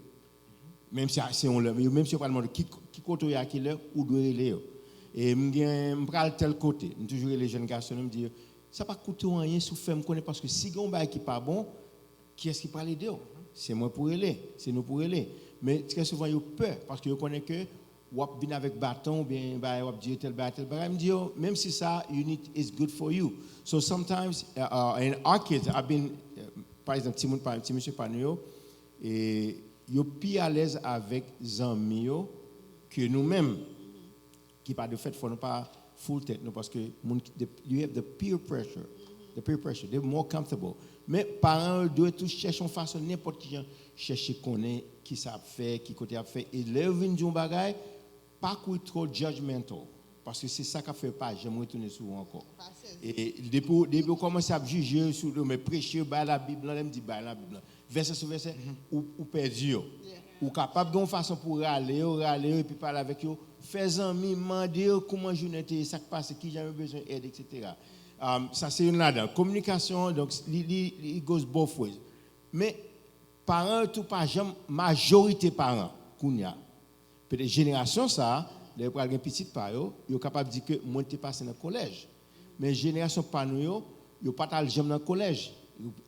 Même si on le, même si on parle de qui côté y a qui là ou doit aller. Et m'pral tel côté, toujours les jeunes garçons me dire ça pas coûter rien sous fait me connaît parce que si gon bail qui pas bon, qui est-ce qui parle aider? C'est moi pour aller, c'est nous pour aller. Mais très souvent ils ont peur parce qu'ils connaissent que ou bien avec bâton ou bien ou dire tel bâton me dit même si ça you need is good for you. So sometimes in our kids I've been par exemple petit monsieur Panio et yo plus à l'aise avec amis que nous-mêmes qui pas de fait faut pas full tête parce que you have the peer pressure the peer pressure. They're more comfortable. Mais parents doivent tous chercher une façon, n'importe qui chercher connaître qui ça fait, qui côté a fait. Et là, ils disent bagay, pas trop judgmental. Parce que c'est ça qu'a fait pas, j'aime retourner souvent encore. Et depuis qu'on commence à juger sur le prêcher par la Bible, on me dit par la Bible. Verset sur verset, ou perdu. Ou capable d'une façon pour râler et puis parler avec eux. Fais amis, demander comment je n'étais, ça passe, qui j'ai besoin d'aide, etc. Ça c'est une là-dedans. Communication, donc it goes both ways. Mais parents, tout pas jamais, majorité parents, kounya. Peut-être génération ça, les pour un petit par yo, yo capable de dire que moi t'ai passé dans le collège. Mais génération par nous yo pas tal jamais dans le collège.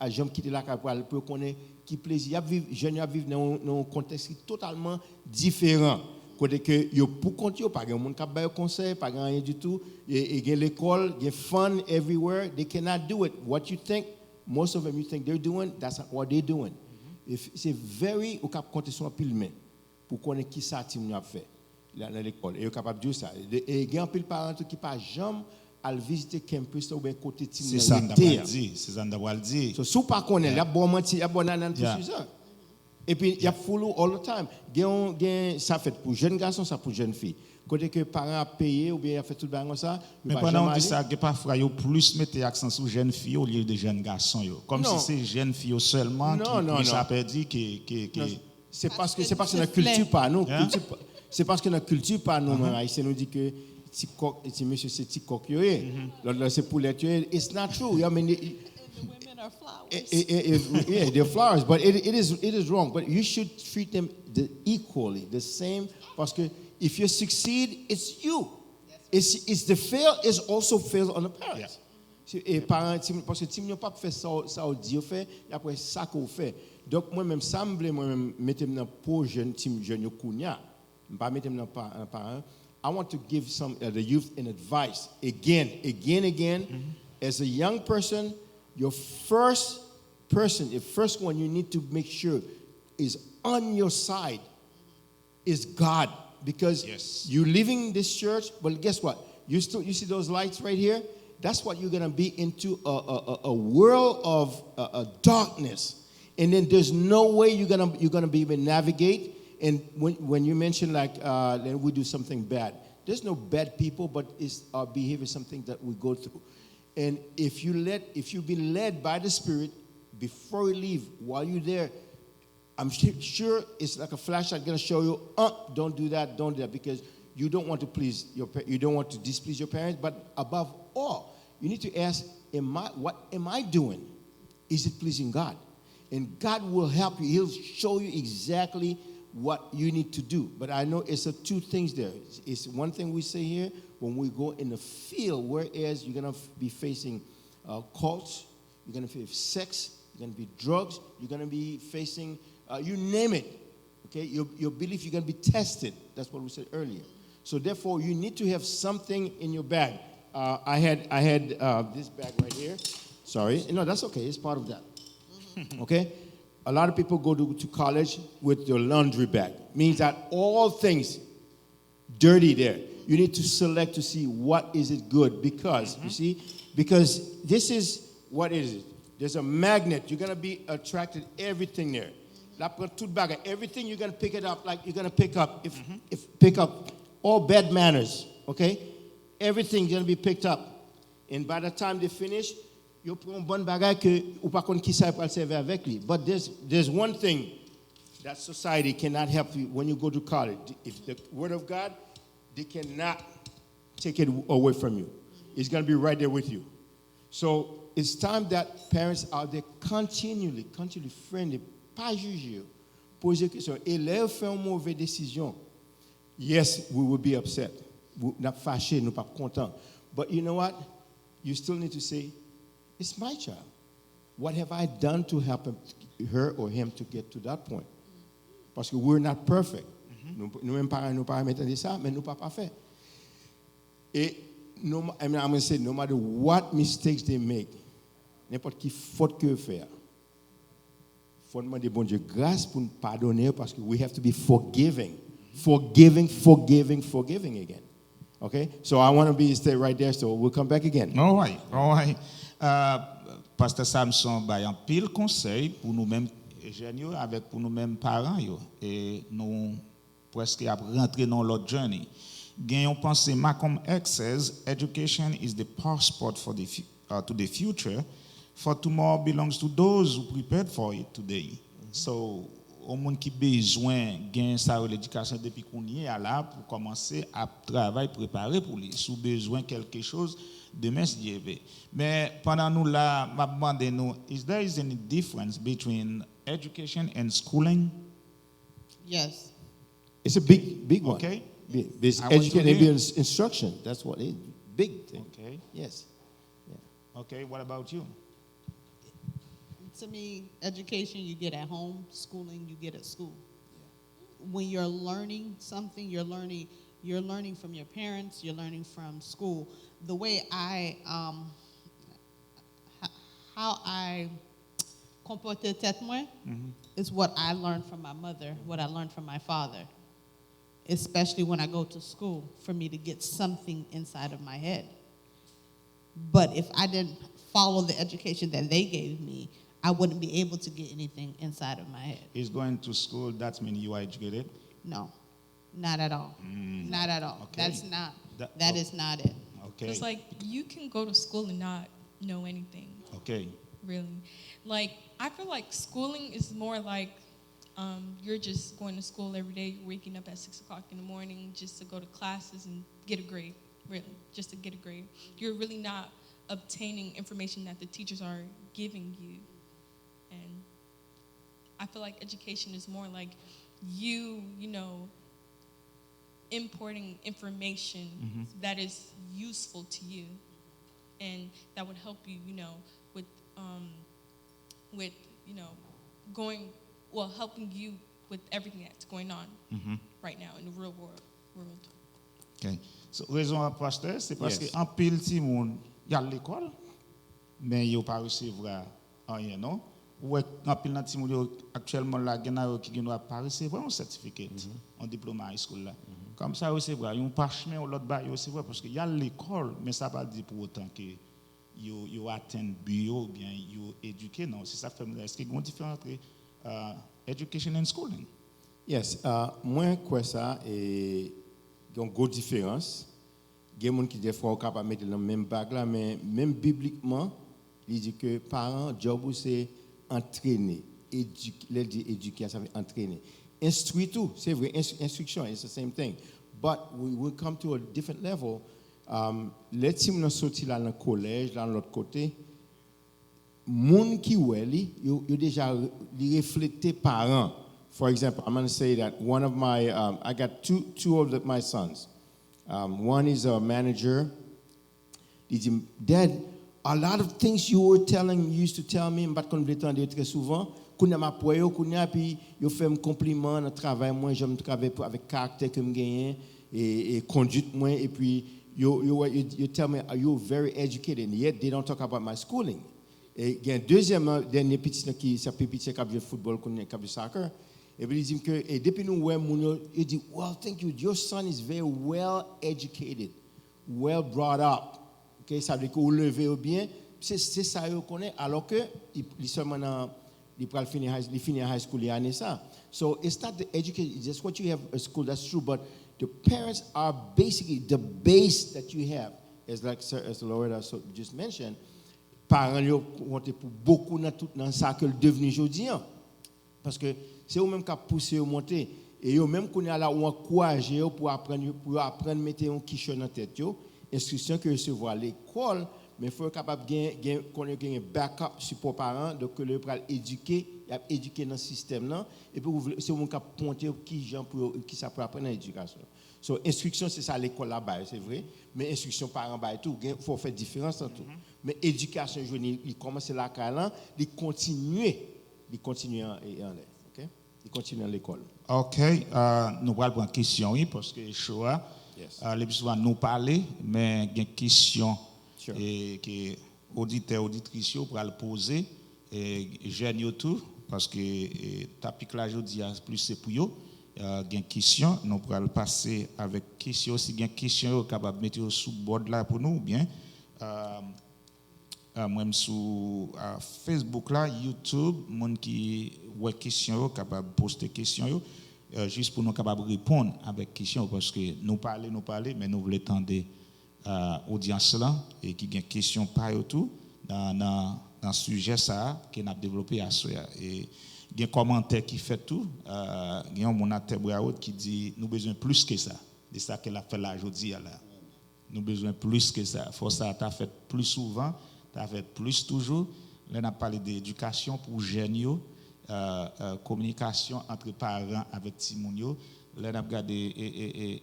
A jamais quitter la capitale pour connaître qui plaisir vivre jeune à vivre dans un contexte totalement différent. Côté que yo pour compte yo pas grand monde qui ba conseil, pas rien du tout et gain l'école, gain fun everywhere, they cannot do it. What you think most of them you think they're doing, that's not what they're doing. If c'est very au cap compter sur un pile main pour connaître qui ça ti a fait dans l'école et capable de dire ça et gain pile parents qui pas jamais à visiter campus ou bien côté ti c'est ça d'avoir dit so sous pas connaît il y a bon menti il y a bon nanan tout ça et puis il y a follow all the time gain ça fait pour jeunes garçons ça pour jeunes filles côté que parents a payé ou bien a fait tout bain ça mais pendant on dit ça que parfois yo plus mettre accent sur jeunes filles au lieu de jeunes garçons yo comme si c'est jeunes filles seulement qui ça perdu que c'est parce que notre culture pas nous c'est parce que notre culture pas nous haïtiens nous dit que petit coq et monsieur c'est petit coq yo là c'est pour les tuer it's not true I mean the women are flowers. Yeah, they're flowers, but it is wrong. But you should treat them equally, the same. Because if you succeed, it's you. It's the fail is also fail on the parents. Et parents, parce que si vous n'avez pas fait ça Dieu fait, et après ça qu'on fait. Donc moi-même, semble moi-même mettre dans pour jeune jeune kunya, pas mettre dans parents. I want to give some the youth an advice again. As a young person, your first person, the first one you need to make sure is on your side is God, because you're leaving this church. But guess what? You see those lights right here? That's what you're gonna be into a world of darkness, and then there's no way you're gonna be able to navigate. And when you mention like then we do something bad, there's no bad people, but it's our behavior, something that we go through. And if you've been led by the Spirit before you leave, while you're there, I'm sure it's like a flashlight going to show you, don't do that, because you don't want to please you don't want to displease your parents. But above all, you need to ask, what am I doing? Is it pleasing God? And God will help you. He'll show you exactly what you need to do. But I know it's two things there. It's one thing we say here when we go in the field, whereas you're going to be facing cults, you're going to face sex, you're going to be drugs, you're going to be facing, you name it. Okay, your belief, you're going to be tested. That's what we said earlier. So therefore, you need to have something in your bag. I had this bag right here. Sorry, no, that's okay. It's part of that. Okay. A lot of people go to college with your laundry bag. Means that all things dirty there. You need to select to see what is it good, because you see, because this is what is it. There's a magnet. You're gonna be attracted everything there. Everything you're gonna pick it up like you're gonna pick up if pick up all bad manners. Okay, everything's gonna be picked up, and by the time they finish, you prend un bon bagage que ou pas qu'on qui ça va servir avec lui. But there's one thing that society cannot help you when you go to college. If the Word of God, they cannot take it away from you. It's going to be right there with you. So it's time that parents out there continually friendly, pas juger, poser question. Élève fait une mauvaise décision. Yes, we will be upset. Nous fâchés, nous pas contents. But you know what? You still need to say, it's my child. What have I done to help her or him to get to that point? Parce que we're not perfect. Nous-mêmes parents, nous pas mettre ça, mais nous pas parfaits. Et I'm going to say, no matter what mistakes they make, n'importe qui faute que faire, faut demander bon Dieu grâce pour nous pardonner, parce que we have to be forgiving again. Okay, so I want to stay right there. So we'll come back again. All right. Pasteur Samson bail un pile conseil pour nous-mêmes jeunes avec pour nous-mêmes parents yo, et nous presque à rentrer dans l'autre journey. Gagnons pensée Malcolm X says education is the passport for to the future, for tomorrow belongs to those who prepared for it today. So au monde qui besoin gain ça l'éducation depuis qu'on y est là pour commencer à travailler préparer pour lui sous besoin quelque chose demain si Dieu veut. Mais pendant nous là m'a demandé nous is there any difference between education and schooling? Yes. It's a big one. Okay. There's I want to education and hear. instruction. That's what it is. Big thing. Okay. Yes. Okay, what about you? To me, education you get at home, schooling you get at school. When you're learning something, you're learning from your parents, you're learning from school. The way how I comporte tête moi is what I learned from my mother, what I learned from my father. Especially when I go to school, for me to get something inside of my head. But if I didn't follow the education that they gave me, I wouldn't be able to get anything inside of my head. Is going to school that means you are educated? No, not at all. Not at all. Okay. That is not it. Okay. It's like you can go to school and not know anything. Okay. Really. Like, I feel like schooling is more like you're just going to school every day, you're waking up at 6 o'clock in the morning just to go to classes and get a grade, really, just to get a grade. You're really not obtaining information that the teachers are giving you. And I feel like education is more like you know, importing information that is useful to you and that would help you, with helping you with everything that's going on right now in the real world. Okay. So raison pasteur, c'est parce Yes. que en pile ti monde y a l'école mais yo pas recevoir rien non. Ouais, en pile nan ti monde actuellement là gen qui doit pas recevoir un certificat, un diplôme high school là. Comme ça recevoir un parchemin ou l'autre bail recevoir parce que y a l'école mais ça pas dire pour autant que you attend bio bien you éduqué non, c'est ça fait est-ce qu'il y a une différence entre education and schooling? Yes. Moi quoi ça et une grosse différence. Il y a des gens qui des fois capable mettre dans le même bac là mais même bibliquement, il dit que parents job c'est entraîner, éduquer, ça veut entraîner. Instruire tout, c'est vrai, instruction, it's the same thing. But we will come to a different level. Les teams nous sorti là dans le collège, dans l'autre côté. Moun qui weli, yo déjà li refléter parents. For example, I'm going to say that one of my, I got two of my sons. One is a manager. He said, Dad, a lot of things you used to tell me, but qu'on veut entendre très souvent. Kounya m'a poyo, kounya puis yo fait un compliment dans travail moi, j'aime travailler avec caractère que me gagne et conduite moi et puis you tell me you're very educated and yet they don't talk about my schooling. Et il y a un deuxième dernier petit qui s'appelle petit qui a joué football, qui a joué soccer. Et puis il dit que et depuis nous ouais il dit well thank you your son is very well educated, well brought up. OK, ça veut dire que vous levez bien, c'est ça yo connaît alors que il seulement dans il finit high school il y a ça. So it's not the education, it's just what you have at school, that's true, but the parents are basically the base that you have, as Loretta just mentioned. Parents yo compter pour beaucoup dans ça que devenu aujourd'hui parce que c'est eux même qui poussé au monter et eux même qu'on est là ou encourager pour apprendre mettre un quichon dans tête yo instruction que recevoir à l'école mais faut capable qu'on ait un backup support parents donc que le pour éduquer dans le système là et puis c'est eux qui ponter qui gens pour qui ça pour apprendre l'éducation. So instruction c'est ça l'école là-bas c'est vrai mais instruction parents ba tout faut faire différence entre tout. Mais éducation jeune il commence là là il continue en OK il continue à l'école. OK, nous allons prendre une question oui parce que choix les besoin nous parler mais il y a une question que auditeur auditrice pour le poser et jeune tout parce que topic là jodi plus c'est pour yo il y a une question nous allons passer avec question si il y a une question capable mettre sous board là pour nous ou bien moi sur Facebook là, YouTube, monde qui ouais question capable poster question juste pour nous capable répondre avec question parce que nous parler mais nous voulons tendre audience là et qui a question par tout dans sujet ça qui n'a développé à soir et il y a un commentaire qui fait tout il y a mon Bravo qui dit nous besoin plus que ça c'est ça qu'elle a fait là aujourd'hui là nous besoin plus que ça faut ça t'a fait plus souvent t'a fait plus toujours là on a parlé d'éducation pour jeunes communication entre parents avec Timounio là on a regardé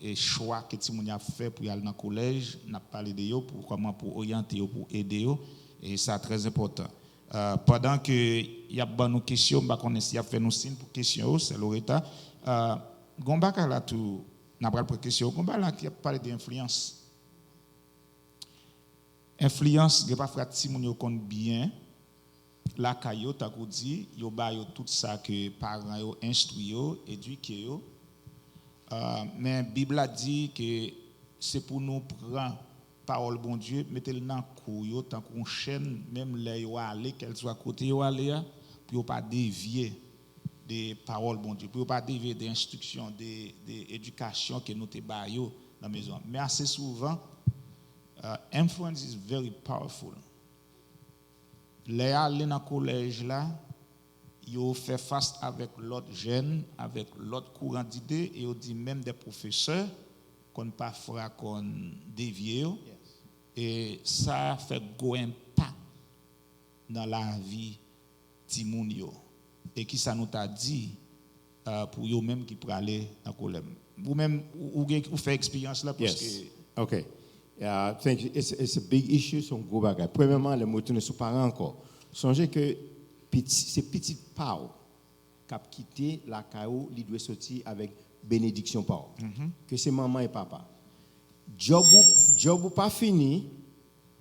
et choix que Timounio a fait pour aller dans le collège on a parlé de yo pour comment pour orienter yo pour aider yo et ça très important pendant que il y a bonne question on va connaître s'il y a fait nous signe pour question c'est Loretta Gombaka là tout n'a pas pour question Gombaka là qui a parlé d'influence il pas frère Timounio compte bien la caillou t'a dit yo ba yo tout ça que parents yo instruit yo éduquer yo mais Bible a dit que c'est pour nous prendre parole bon Dieu mettez le dans cou yo tant qu'on chaîne même là yo aller qu'elle soit côté yo aller pour pas dévier des paroles bon Dieu pour pas dévier des instructions des éducation que nous te ba yo dans la maison mais assez souvent influence is very powerful. Les aller dans le collège là, ils fait face avec l'autre jeune, avec l'autre courant d'idées et ils dit même des professeurs qu'on parfois qu'on dévie et ça fait go impact dans la vie Timounio et qui ça nous t'a dit pour eux même qui pour aller dans le collège. Vous même vous fait expérience là parce que okay. I think it's a big issue sur gros bagage. Premièrement, les mots ne sont pas encore. Songez que c'est petit Pau qui a quitté la caillou, il doit sortir avec bénédiction Pau. Que c'est maman et papa. Job pas fini.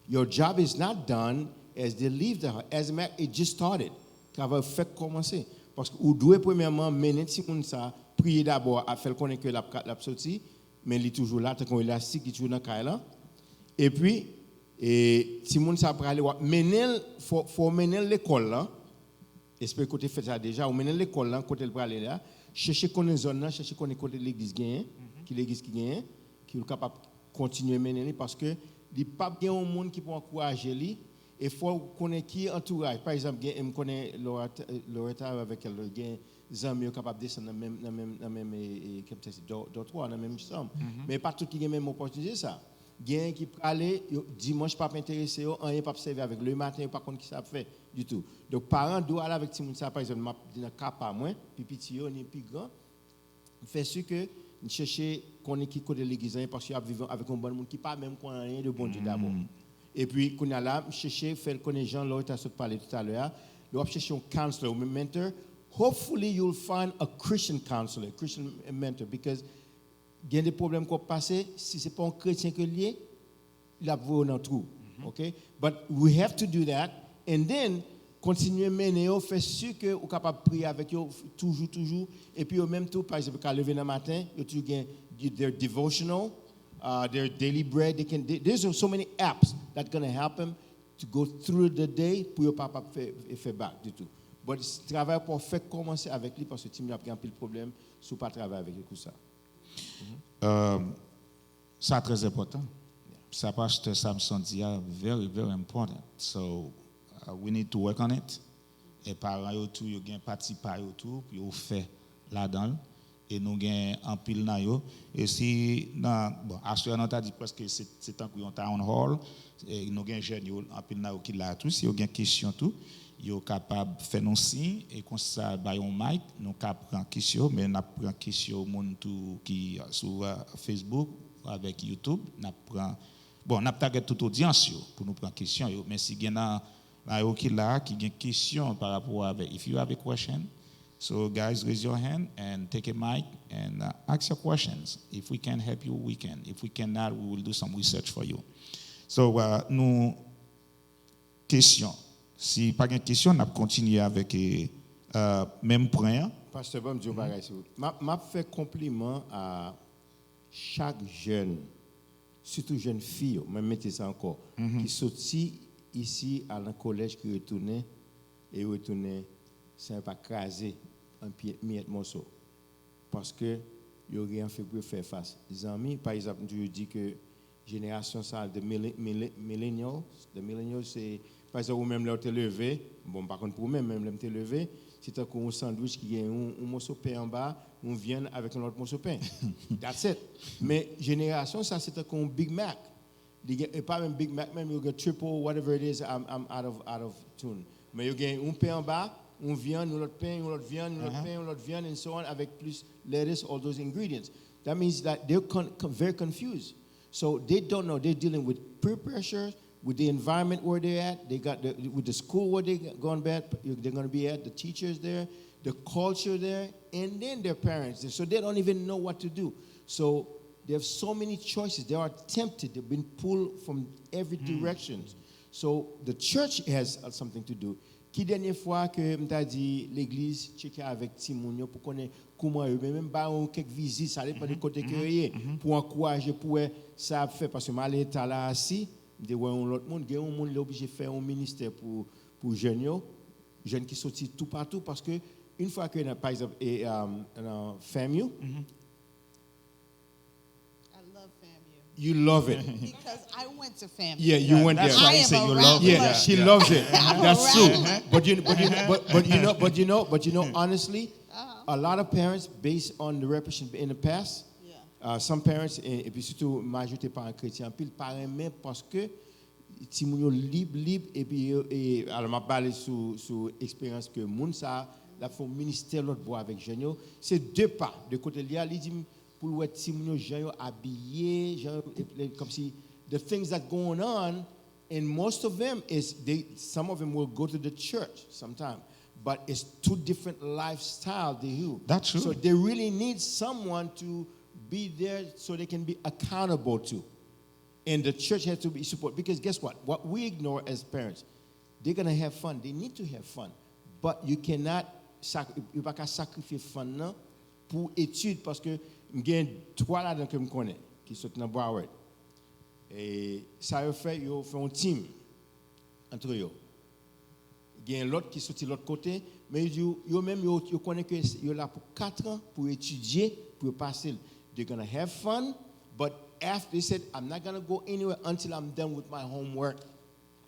Your job is not done as they leave the house. As a matter, it just started. Travail fait commencer. Parce que vous devez premièrement mener si on ça prier d'abord à faire connaître que la sortie, mais il est toujours là tant qu'on élastique, il est toujours dans caille là. Et puis, si moun sa prale faut mener l'école là. Espère que tu fait ça déjà, ou mener l'école là côté le prale là, chercher connaître zone là, chercher connaître côté l'église gagne, qui l'église qui gagne, qui est capable continuer mener parce que il pas bien un monde qui peut encourager lui et faut connaître qui entourage. Par exemple, me connaît Loretta avec elle gagne amis capable descendre dans même comme ça dans trois dans même chambre. Mais pas tout qui gagne même opportunité ça. Gen qui aller dimanche pas intéressé rien pas servir avec le matin pas contre qui ça fait du tout donc parents doivent aller avec Timoun ça par exemple m'a dans cas pas moins puis petit yo ni plus grand fait sûr que chercher connait qui côté l'église parce qu'il a vivre avec un bon monde qui pas même connait rien de bon Dieu d'abord et puis qu'on a là chercher faire connaître Jean Loretta a parlé tout à l'heure doit chercher un counselor ou mentor hopefully you'll find a Christian counselor a Christian mentor because il y a des problèmes qu'on passe si c'est pas un chrétien que lié il a vu dans trou okay but we have to do that and then continuer mener faire sûr que vous capable prier avec eux toujours et puis au même temps par exemple quand lever le matin you toujours gain their devotional their daily bread there's so many apps that going to help them to go through the day pour ne pas faire back du tout but travail pour faire commencer avec lui parce que tu m'as pris un peu de problème si pas travailler avec lui tout ça. Ça très important. Ça pasteur Samson dit very very important. So we need to work on it. Et parents yo tout yo gen participer yo tout puis yo fait là-dedans et nous gen en pile na yo et si dans bon assuré on t'a dit presque c'est tant qu'on town hall et nous gen jeune yo en pile na yo qui là tout si yo gen question tout yo capable faire nos signes et comme ça ba yon mic nous cap prend question mais n'a prend question monde tout qui sur Facebook avec YouTube n'a prend bon n'a target toute audience pour nous prendre question mais si gen là yo qui là qui gen question par rapport avec if you have a question so guys raise your hand and take a mic and ask your questions if we can help you we can if we cannot we will do some research for you so nous question. Si pas de question, on a continué avec même point. Pasteur Bam Dieu pareil sur. M'a fait compliment à chaque jeune, surtout jeune fille, même mettez ça encore, qui sorti ici à un collège qui retournait et retournait ça pas craser un miette morceau parce que il y a rien fait pour faire face. Les amis, par exemple, je dis que génération ça de millennials, c'est par exemple ou même là te levé, bon par contre pour même là te levé, c'est un sandwich qui a un morceau de pain en bas, on vient avec un autre morceau de pain. That's it. Mais génération ça c'est un Big Mac. Pas même Big Mac, même you get triple whatever it is, I'm out of tune. Mais you get un pain en bas, un viande, un autre pain, un autre viande, un autre pain, un autre viande, and so on, avec plus lettuce, all those ingredients. That means that they're very confused. So they don't know. They're dealing with peer pressure, with the environment where they're at. They got with the school where they're going to be at, the teachers there, the culture there, and then their parents. So they don't even know what to do. So they have so many choices. They are tempted. They've been pulled from every direction. So the church has something to do. Qui dernière fois que m'ta dit l'église checker avec Timonio pour connaître comment eux même pas quelques visites ça dépend de côté que pour encourager pour ça fait parce que mal état là assis de voir un autre monde un monde obligé faire un ministère pour jeunes qui sorti tout partout parce que une fois que par exemple FAMU you love it. Because I went to FAMU. Yeah, you went there. That's why you say you love it. it. Yeah, she loves it. That's true. But you know, honestly, a lot of parents, based on the repression in the past, some parents, et puis surtout majorité parents chrétiens, puis parents même parce que si moun libre et puis alors m'a parlé sur expérience que moun ça la font ministère l'autre bois avec jeunes, c'est deux pas de côté là, il dit pour voir si moun gens habillés comme si the things that going on and most of them is some of them will go to the church sometime but it's two different lifestyle they do. That's true. So they really need someone to be there so they can be accountable to, and the church has to be support because guess what we ignore as parents, they're going to have fun, they need to have fun, but you cannot sacrifier fun non pour étude parce que il trois là que me connais qui sont dans Broward et ça fait yo fait un team entre eux il y a l'autre qui sorti de l'autre côté mais yo même yo connaît que yo là pour 4 ans pour étudier pour passer they're going to have fun but after they said I'm not going to go anywhere until I'm done with my homework.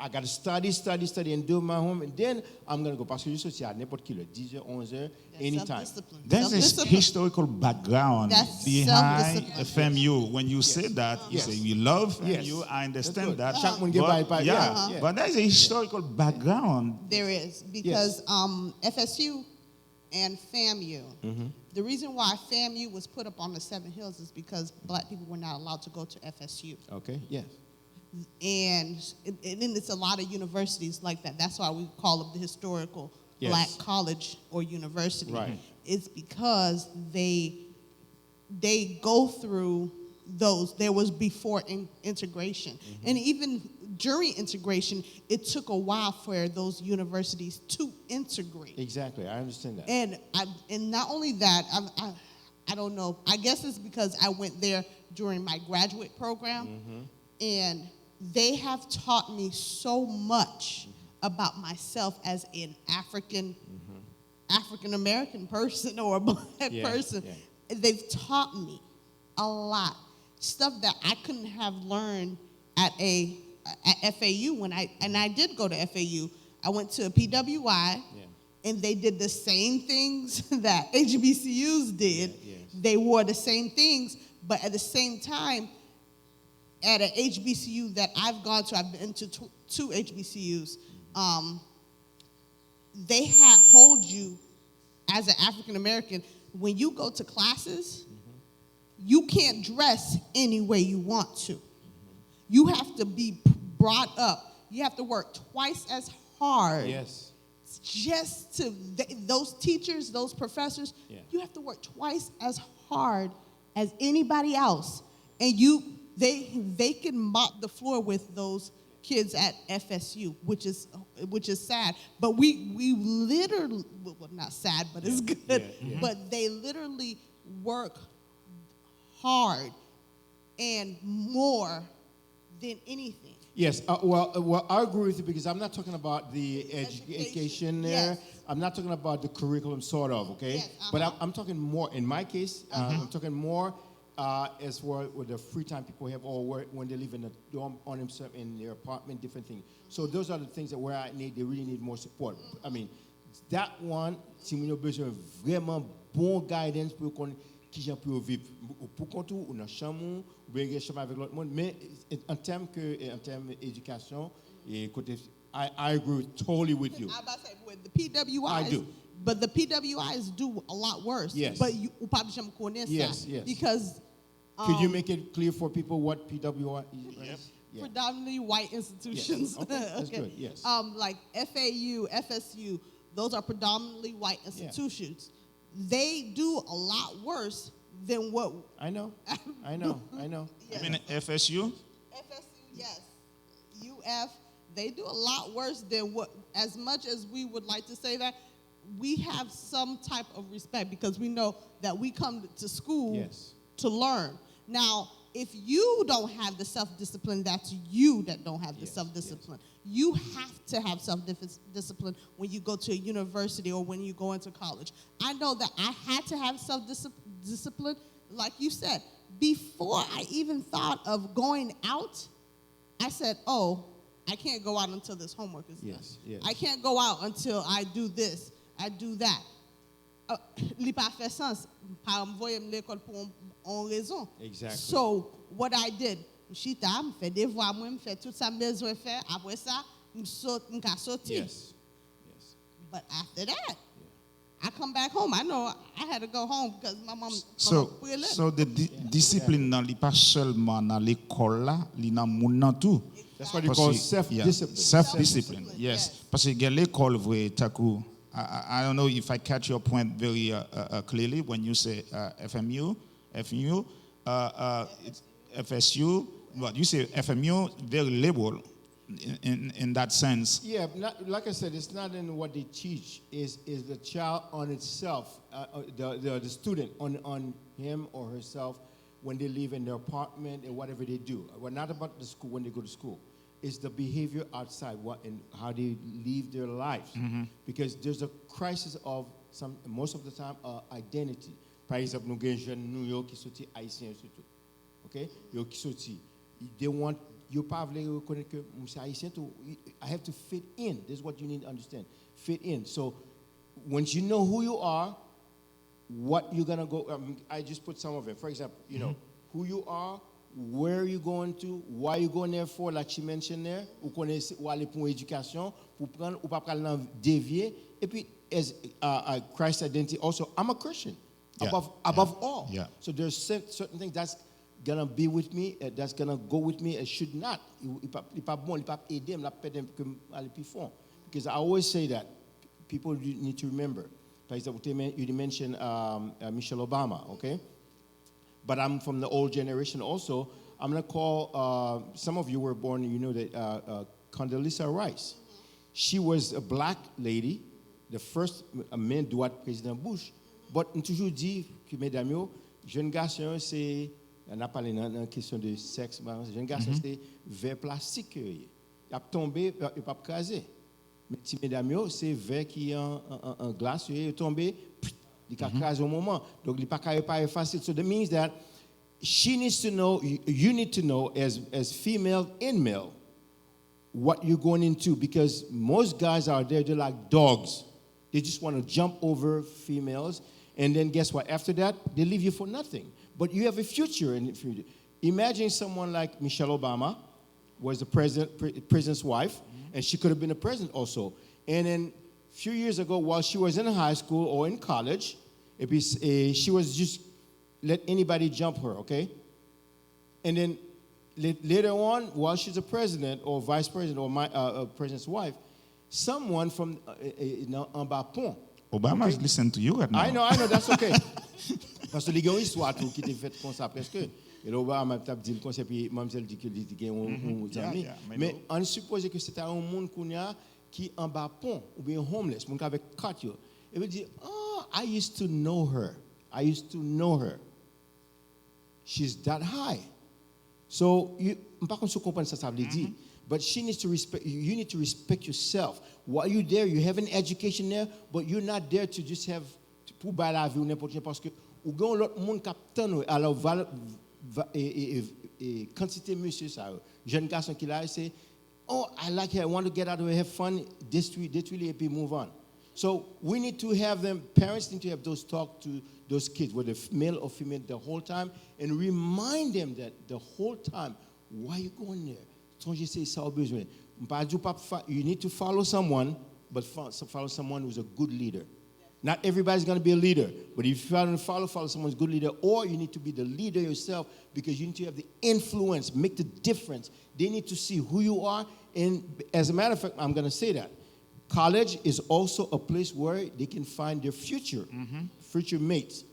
I got to study and do my home, and then I'm going to go. Parce que je suis à n'importe quelle heure, 10h, 11h, anytime. There's this historical background behind FAMU. When you say that, you say you love FAMU. I understand that. But there's a historical background. There is, because FSU and FAMU, the reason why FAMU was put up on the Seven Hills is because black people were not allowed to go to FSU. Okay, yes. And it's a lot of universities like that. That's why we call it the historical black college or university. Right. It's because they go through those. There was before integration. And even during integration, it took a while for those universities to integrate. Exactly, I understand that. And not only that, I don't know. I guess it's because I went there during my graduate program, and they have taught me so much about myself as an African American person or a black person. They've taught me a lot, stuff that I couldn't have learned at FAU when I did go to FAU. I went to a PWI, and they did the same things that HBCUs did. They wore the same things, but at the same time, at an HBCU that I've gone to, I've been to two HBCUs, they hold you as an African American. When you go to classes, you can't dress any way you want to. You have to be brought up. You have to work twice as hard. Yes. Just to, those teachers, those professors, you have to work twice as hard as anybody else. And they can mop the floor with those kids at FSU, which is sad. But we literally, well, not sad, but it's good. But they literally work hard and more than anything. Yes, well, I agree with you because I'm not talking about the education there. Yes. I'm not talking about the curriculum, sort of, okay? Yes, But I'm talking more, in my case, I'm talking more as for with the free time people have or when they live in a dorm on themselves in their apartment, different things. So those are the things that where they really need more support. I mean, that one, si nous avons besoin vraiment bon guidance pour qu'on qui j'en peux vivre pour qu'on tout ou dans chambre ou bien chambre avec l'autre monde mais en termes éducation et côté I agree totally with you. I about to say with the PWIs. I do. But the PWIs do a lot worse. Yes. But you probably shouldn't connaître Yes, ça. yes. Because Could you make it clear for people what PWI is? Yep. Yeah. predominantly white institutions. Okay, that's good, yes. Like FAU, FSU, those are predominantly white institutions. They do a lot worse than what I know. Yes. I mean, FSU? FSU, yes. UF, they do a lot worse than what, as much as we would like to say that, we have some type of respect because we know that we come to school Yes. to learn. Now, if you don't have the self-discipline, that's you that don't have the self-discipline. You have to have self-discipline when you go to a university or when you go into college. I know that I had to have self-discipline, like you said. Before I even thought of going out, I said, oh, I can't go out until this homework is done. Yes. I can't go out until I do this, I do that. Li pa fè sens, pa m'voye l'école pour une raison. Exactly. So, what I did, m'chita, m'fè devoir, m'fè tout ça besoin faire, après ça, m'ka sorti. Yes. But after that, I come back home. I know I had to go home because my mom So really. the discipline nan li pa seulement dans l'école là, li nan moun nan tout. That's what you call self-discipline. Self-discipline, yes. Parce que l'école vrai takou. I don't know if I catch your point very clearly when you say FMU, FSU, but you say FMU very liberal in that sense. Yeah, like I said, it's not in what they teach. Is the child on itself, the student on him or herself when they live in their apartment and whatever they do. We're not about the school when they go to school. It's the behavior outside, what and how they live their lives. Because there's a crisis of most of the time identity. Par exemple, nous avons jeunes New York qui sont haïtiens surtout. Okay, yo qui sont they want you pas vle reconnaître que je haïtien tout. I have to fit in. This is what you need to understand. Fit in. So once you know who you are, what you're gonna go. I just put some of it. For example, you know who you are. Where are you going to? Why are you going there for? Like she mentioned there, ou connaissez ou aller pour éducation, pour prendre ou pas prendre dévier. Et puis as Christ identity also, I'm a Christian. Above all. Yeah. So there's certain things that's gonna be with me, that's gonna go with me. It should not. Il pas bon, il pas aider, il pas aider que aller plus fort. Because I always say that people need to remember. For example, you mentioned Michelle Obama, okay? But I'm from the old generation also. I'm going to call, some of you were born, you know, that Condoleezza Rice. She was a black lady, the first main droite President Bush. But on toujours dit que, mesdames, yo, jeune garçon, c'est, on a parlé dans question de sexe, jeune garçon, c'est verre plastique. Il a tombé, il n'a pas crasé. Mais si, mesdames, yo, c'est verre qui est en glace, il est tombé, il a crasé au moment. Donc, il n'est pas facile. So that means that she needs to know, you need to know as female and male what you're going into, because most guys out there, they're like dogs. They just want to jump over females, and then guess what? After that, they leave you for nothing. But you have a future in the future. Imagine someone like Michelle Obama was the president's wife, and she could have been a president also. And then a few years ago, while she was in high school or in college, she was just let anybody jump her, okay? And then later on, while she's a president or vice president or president's wife, someone from en bas pont. Obama is listening to you right now. I know, that's okay. Parce que les gens, ils sont tout qui étaient faits comme ça presque. Et l'Obama t'a dit le concept, puis mademoiselle dit qu'il y a un ami. Mais on suppose que c'était un monde qui en bas pont, ou bien homeless, mon avec quatre. Et veut dire, oh, I used to know her. She's that high. So, par contre, je comprends ça veut dire. But she needs to respect you. You need to respect yourself. While you're there, you have an education there, but you're not there to just have pour bailler la vie ou n'importe quoi parce que ou gon l'autre monde captain alors quantité monsieur ça jeune garçon qui là c'est oh I like her, I want to get out of here, have fun, détruire et puis move on. So we need to have them, parents need to have those talk to those kids, whether male or female, the whole time, and remind them that the whole time, why you going there? Songez c'est ça au besoin. You need to follow someone, but follow someone who's a good leader. Not everybody's going to be a leader, but if you want to follow someone's good leader, or you need to be the leader yourself because you need to have the influence, make the difference. They need to see who you are. And as a matter of fact, I'm going to say that. College is also a place where they can find their future, future mates.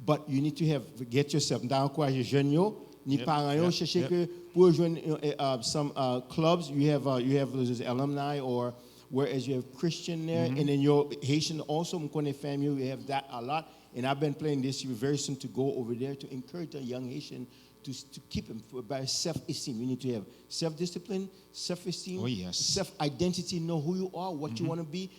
But you need to get yourself. D'encourager jeunes yo, ni parents yo chercher que pour joindre some clubs, you have those alumni or whereas you have Christian there, and then your Haitian also, Mkone family, we have that a lot. And I've been planning this year very soon to go over there to encourage a young Haitian to keep him by self-esteem. You need to have self-discipline, self-esteem, self-identity, know who you are, what you want to be.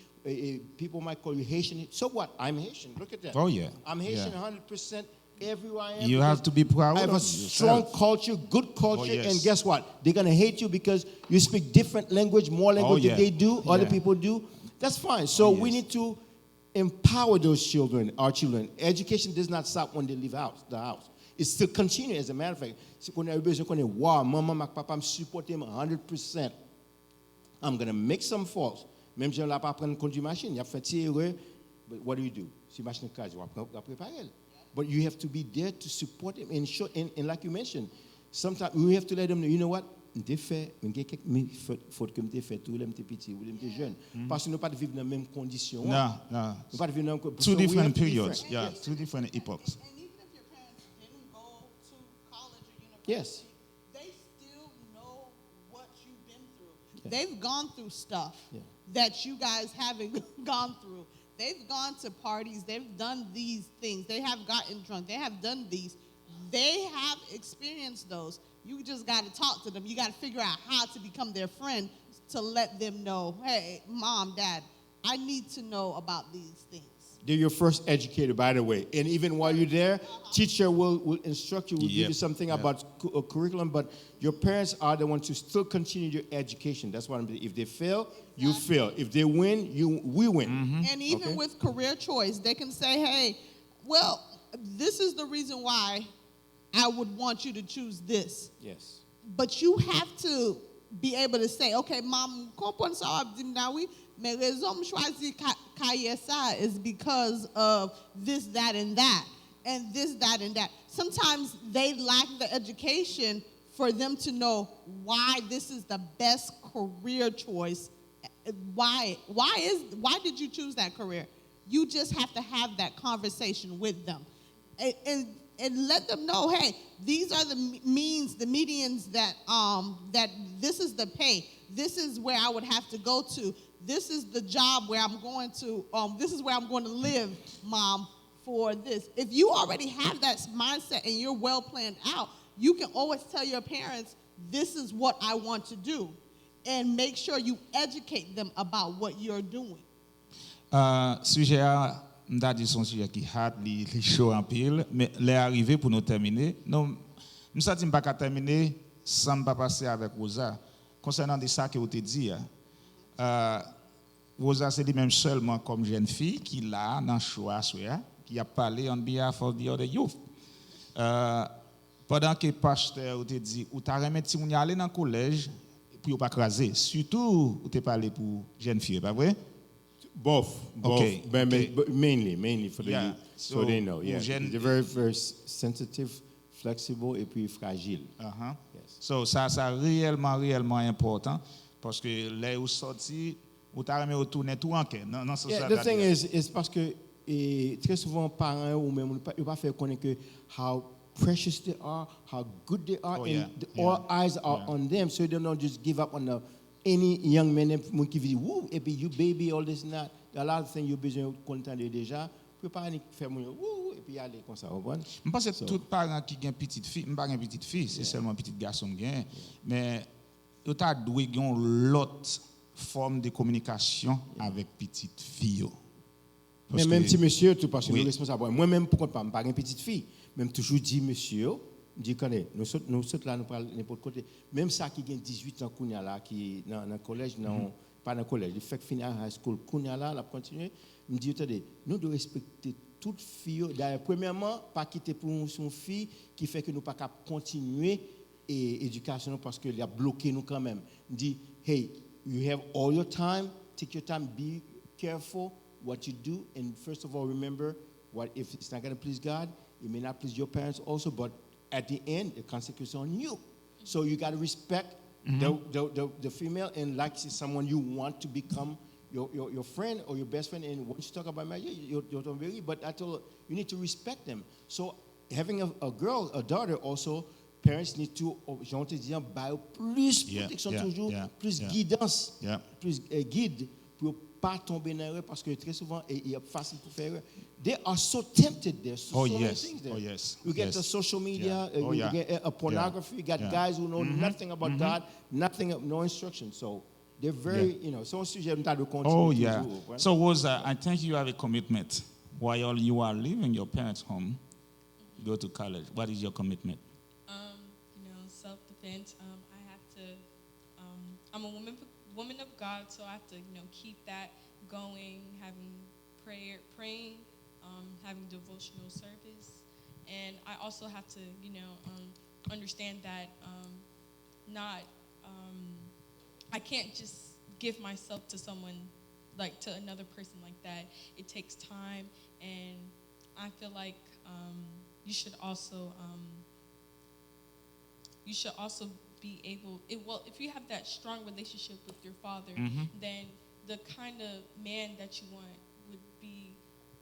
People might call you Haitian. So what? I'm Haitian. Look at that. Oh, yeah. I'm Haitian 100%. Everywhere I am. You have to be proud I have of a strong culture, good culture, Oh, yes. and guess what? They're gonna hate you because you speak different language, more language than they do, other people do. That's fine. So we need to empower those children, our children. Education does not stop when they leave the house. It still continues. As a matter of fact, wow, mama, my papa, I'm supporting him 100%. I'm gonna make some faults. Même si on l'a pas prendre conduire machine, il a fait erreur, but what do? Si machine casse, on va préparer. But you have to be there to support him and show. And like you mentioned, sometimes we have to let them know. You know what? J'ai fait, faute que j'ai fait tout, j'étais petit ou j'étais jeune. Parce que nous pas vivre dans la même condition. No, no. Nous pas vivre dans two different periods. Yeah, two different epochs. And even if your parents didn't go to college or university, they still know what you've been through. Yeah. They've gone through stuff that you guys haven't gone through. They've gone to parties. They've done these things. They have gotten drunk. They have done these. They have experienced those. You just got to talk to them. You got to figure out how to become their friend to let them know, hey, mom, dad, I need to know about these things. They're your first educator, by the way. And even while you're there, teacher will instruct you, will give you something about a curriculum, but your parents are the ones who still continue your education. That's what I'm saying. If they fail, you fail. If they win, we win. And even with career choice, they can say, hey, well, this is the reason why I would want you to choose this. Yes. But you have to be able to say, okay, mom, comprends ça, oui, mais raison me choisir carrière ça is because of this, that, and that, and this, that, and that. Sometimes they lack the education for them to know why this is the best career choice. Why did you choose that career? You just have to have that conversation with them. And let them know, hey, these are the means, the medians that this is the pay. This is where I would have to go to. This is the job where I'm going to, this is where I'm going to live, mom, for this. If you already have that mindset and you're well planned out, you can always tell your parents, this is what I want to do. And make sure you educate them about what you're doing. Sujet m'da dit son sujet qui hard, li chaud en pile, mais les arrivé pour nous terminer. Non, nous ça pas qu'à terminer sans pas passer avec Rosa concernant de ça que vous te dit. Rosa c'est lui-même seulement comme jeune fille qui là dans choix qui a parlé on behalf of the other youth. Pendant que pasteur te dit ou t'a remis ti moun aller dans collège pour pas craser, surtout ou te parlé pour jeune fille, pas vrai? Both. Okay. But mainly for the youth, so they know. Yeah, they're very, very sensitive, flexible, et puis fragile. Yes. So ça réellement important parce que là où sorti, ou t'as remis retourner tout en quai. Non, the thing is parce que très souvent parents ou même ils pas faire connaître que how precious they are, how good they are, all eyes are on them, so they don't just give up on any young man qui dit woo et puis you baby all this and that. A lot of things you besoin contenter déjà pour pas faire woo et puis aller comme ça. Je pense que tout parent qui a une petite fille, pas une petite fille, c'est seulement un petit garçon gain, mais Yo ta doué gen l'autre forme de communication avec petite fille. Mais même si monsieur, tout parce que nous responsable. Moi-même, pourquoi pas, je pas une petite fille. Même toujours dit monsieur, je dis connais, nous sommes là, nous parlons n'importe côté. Même ça qui a 18 ans, là, qui dans le collège, non, pas dans le collège, il fait finir high school, là, la continuer. Je me dis, attendez, nous devons respecter toute fille. D'ailleurs, premièrement, pas quitter pour son fille qui fait que nous ne pouvons pas continuer l'éducation parce qu'il a bloqué nous quand même. Je dis, hey, you have all your time, take your time, be careful what you do, and first of all, remember, what if it's not going to please God, it may not please your parents also, but at the end, the consequence on you. So you got to respect the female, and like someone you want to become your friend or your best friend, and once you talk about marriage, you're very, but I told you need to respect them. So having a girl, a daughter also, parents need to, j'ai envie de dire, plus protection toujours, plus guidance, plus guide pour pas tomber dans l'erreur parce que très souvent il est facile pour faire erreur. They are so tempted there. So many things there. You get the social media, you get pornography, you got guys who know nothing about God, no instruction. So they're very, so sujet de continuer toujours. So Rosa, I think you have a commitment while you are leaving your parents' home, go to college. What is your commitment? Self-defense. I have to. I'm a woman of God, so I have to, keep that going. Having praying, having devotional service, and I also have to, understand that I can't just give myself to someone, like to another person like that. It takes time, and I feel like you should also be able, if you have that strong relationship with your father, then the kind of man that you want would be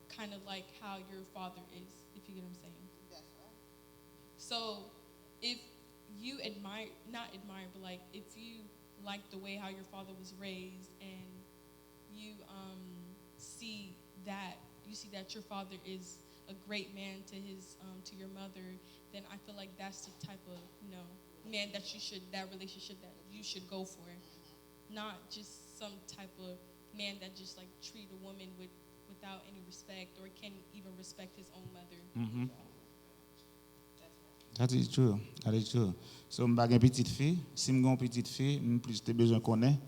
kind of like how your father is, if you get what I'm saying. That's right. So if you but like if you like the way how your father was raised, and you see that your father is a great man to your mother, then I feel like that's the type of man that relationship that you should go for, not just some type of man that just like treat a woman without any respect or can't even respect his own mother. That is true. So je suis une petite fille. Si je suis une petite fille, je plus besoin de connaître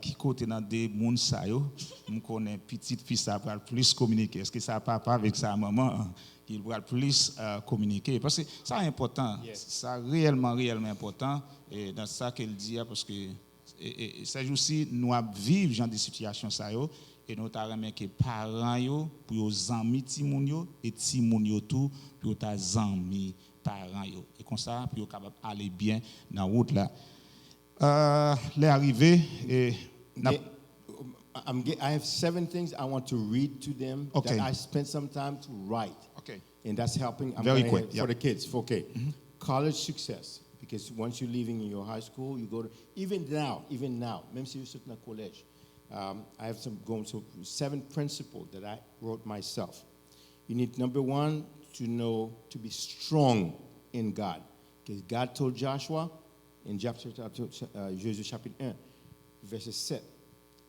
qui côté dans des mondes ça yo, je connais petite fille ça va plus communiquer. Est-ce que ça papa avec sa maman il va plus communiquer parce que ça est important. Ça réellement important et dans ça qu'elle dit parce que ça aussi nous vivre genre des situations ça yo et nous t'a remis que parents yo pour aux amis ti moun yo et ti moun yo tout pour ta amis parents yo et comme ça pour capable aller bien dans route là les arrivées et I have 7 things I want to read to them that I spent some time to write. Okay. And that's helping. Very quick. For the kids. Okay. College success. Because once you're leaving your high school, you go to, even now, même si you're sitting at college, I have 7 principles that I wrote myself. You need, number 1, to be strong in God. Because God told Joshua in Jésus chapitre 1, verset 7,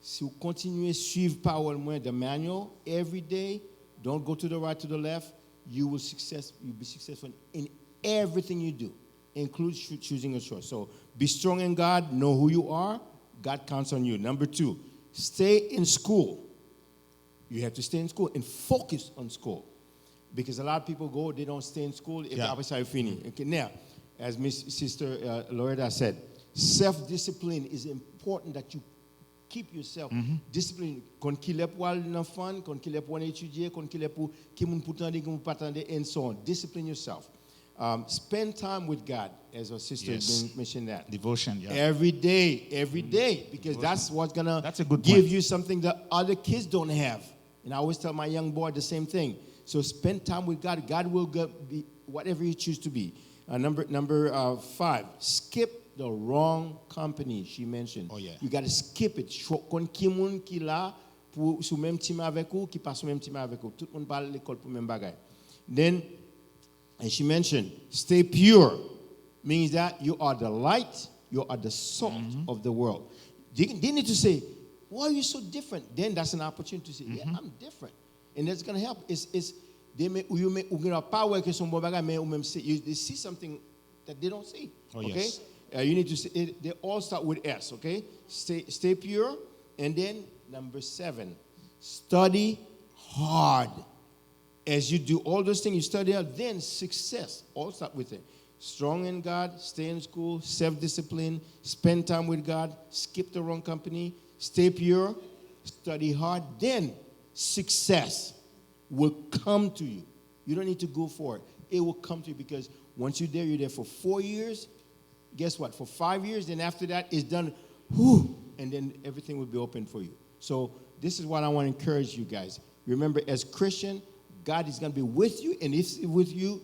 si vous continuez à suivre parole moi the manual every day, don't go to the right, to the left, you'll be successful in everything you do, include choosing a choice. So be strong in God, know who you are, God counts on you. Number 2, stay in school. You have to stay in school and focus on school. Because a lot of people they don't stay in school, if the fini. Okay, now, as Miss Sister Loretta said, self-discipline is important that you keep yourself disciplined. Quand qu'il est pour aller dans fun, quand qu'il est pour étudier, quand qu'il est pour qui moun pour tendre, qui moun pas tendre, and so on. Discipline yourself. Spend time with God, as our sister mentioned that. Devotion, Every day, because Devotion. that's what's gonna give point. You something that other kids don't have. And I always tell my young boy the same thing. So spend time with God. God will be whatever you choose to be. Number 5, skip the wrong company, she mentioned. You got to skip it. Kon ki moun ki la pour sous même team avec ou qui passe sous même team avec ou. Tout le monde parle à l'école pour même bagay. Then, and she mentioned, stay pure. Means that you are the light You are the salt of the world. They need to say, why are you so different? Then that's an opportunity to say, yeah, I'm different. And that's going to help. They see something that they don't see. Oh, okay? yes. You need to say, they all start with S, okay? Stay pure. And then number 7, study hard. As you do all those things, you study hard, then success. All start with it. Strong in God, stay in school, self-discipline, spend time with God, skip the wrong company, stay pure, study hard, then success will come to you. You don't need to go for it. It will come to you because once you're there for 4 years. Guess what? For 5 years, then after that, it's done, and then everything will be open for you. So this is what I want to encourage you guys. Remember, as Christian, God is going to be with you, and if He's with you,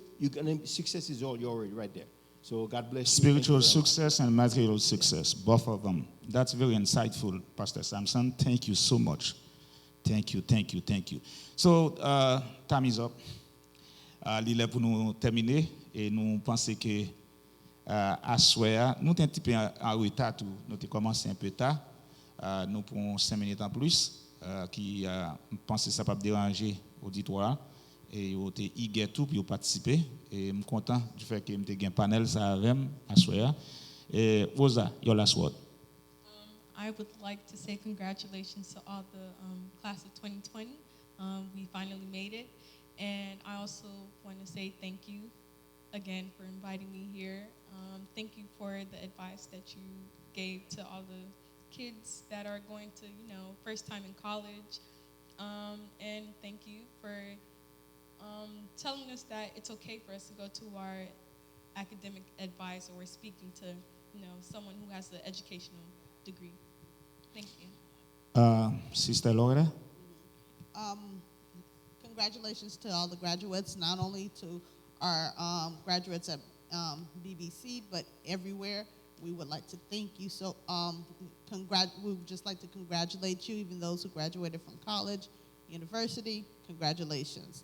success is you're already right there. So God bless you. Spiritual success and material success, both of them. That's very insightful, Pastor Samson. Thank you so much. Thank you. So, time is up. Il est pour nous terminer et nous pensons que à soir, nous sommes un petit peu en retard, nous avons commencé un peu tard. Nous prenons 5 minutes en plus, qui pense que ça ne peut pas déranger l'auditoire. Et vous êtes eager tout pour participer. Et je suis content du fait que vous avez un panel ça avec à soir. Et Rosa, you're last word. I would like to say congratulations to all the class of 2020. We finally made it. And I also want to say thank you again for inviting me here. Thank you for the advice that you gave to all the kids that are going to, first time in college. And thank you for telling us that it's okay for us to go to our academic advisor or speaking to, someone who has an educational degree. Thank you. Sister Loretta? Congratulations to all the graduates, not only to our graduates at BBC, but everywhere. We would like to thank you. So we would just like to congratulate you, even those who graduated from college, university, congratulations.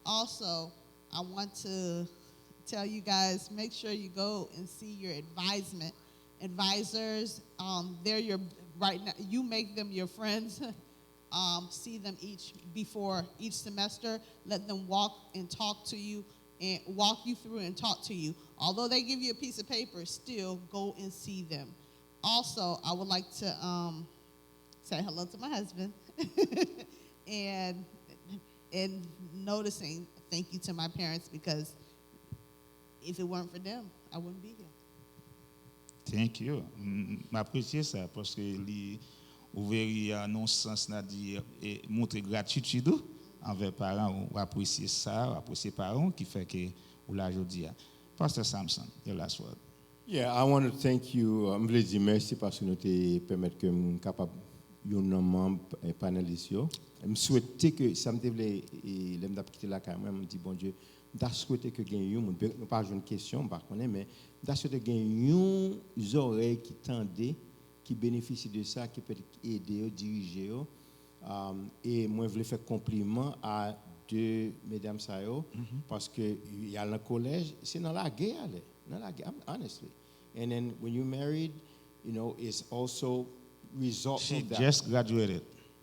Also, I want to tell you guys, make sure you go and see your advisors. They're your, right now, you make them your friends. See them before each semester. Let them walk and talk to you and walk you through and talk to you. Although they give you a piece of paper, still go and see them. Also, I would like to say hello to my husband and noticing thank you to my parents, because if it weren't for them, I wouldn't be here. Thank you. J'apprécie ça parce que ouvrir non sens n'a dit montrer gratitude envers parents, ou apprécier ça, apprécier parents qui fait que ou la jodi. Pastor Samson, your last word. Yeah, I want to thank you. Je voulais dire merci parce que nous te permettre que nous capable yon membre panéliste yo. Je souhaite que ça me devait l'aime quitter la caméra, me dit bon Dieu, je souhaite que gagne yon pas une question par contre, mais je souhaite gagne yon oreilles qui tendaient, qui bénéficient de ça, qui peut aider diriger yo. Et moi je voulais faire compliment à deux mesdames ça yo, parce que il y a le collège, c'est dans la guerre, honestly. And then when you married, it's also result She of that. just graduated.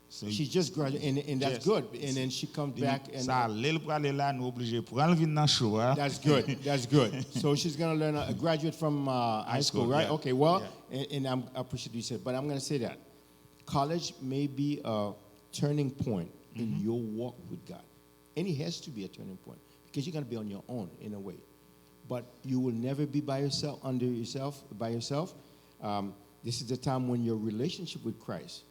So She just graduated, and that's good. And then she comes back, and ça l'aile pour aller là, nous obligé pour aller dans show. that's good. That's good. So she's going to learn a graduate from high school, right? yeah. Okay. Well, and I appreciate you said, but I'm going to say that college may be a turning point in your walk with God, and it has to be a turning point because you're going to be on your own in a way, but you will never be by yourself. This is the time when your relationship with Christ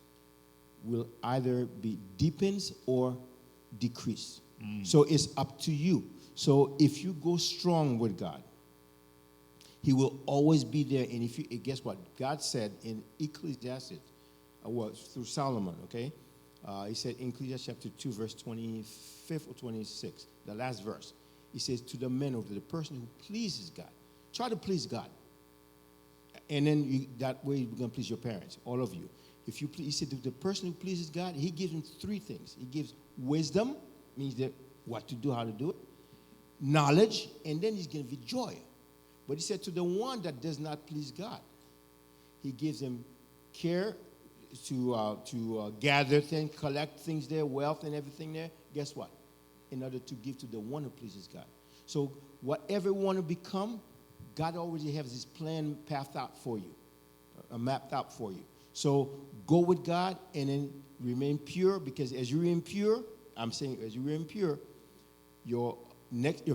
will either be deepens or decrease. So it's up to you. So if you go strong with God, He will always be there. And if you guess what God said in Ecclesiastes, through Solomon, okay, He said in Ecclesiastes chapter 2, verse 25 or 26, the last verse. He says to the man or to the person who pleases God, try to please God. And then that way you're going to please your parents, all of you. If you please, he said to the person who pleases God, He gives him 3 things. He gives wisdom, means that what to do, how to do it, knowledge, and then He's going to give joy. But he said to the one that does not please God, he gives him care to gather things, collect things there, wealth and everything there. Guess what? In order to give to the one who pleases God. So whatever you want to become, God already has his plan pathed out for you, mapped out for you. So go with God and then remain pure, because as you remain pure, I'm saying as you remain pure, your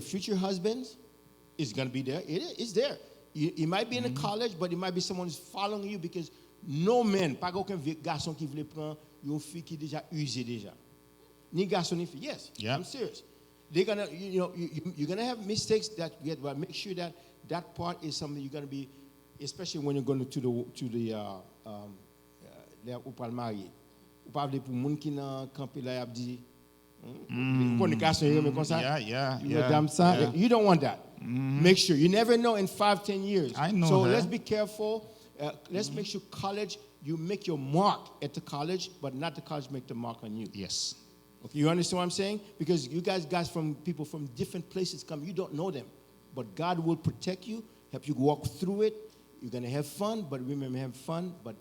future husband is going to be there. It's there. It might be in a college, but it might be someone who's following you, because no man, pas aucun garçon qui veut prendre une fille qui est déjà usée déjà. Ni garçon ni fille. Yes, yeah. I'm serious. They're gonna, you're gonna have mistakes that you get, but make sure that that part is something you're gonna be, especially when you're going to the ou pas le marier. Ou pas pour monde qui dans campé là y a dit pour les garçons comme ça. Yeah. You don't want that. Make sure. You never know in 5-10 years. I know. So let's be careful. Let's make sure college, you make your mark at the college, but not the college make the mark on you. Yes. Okay, you understand what I'm saying? Because you guys from people from different places come, you don't know them. But God will protect you, help you walk through it. You're going to have fun, but remember, have fun, but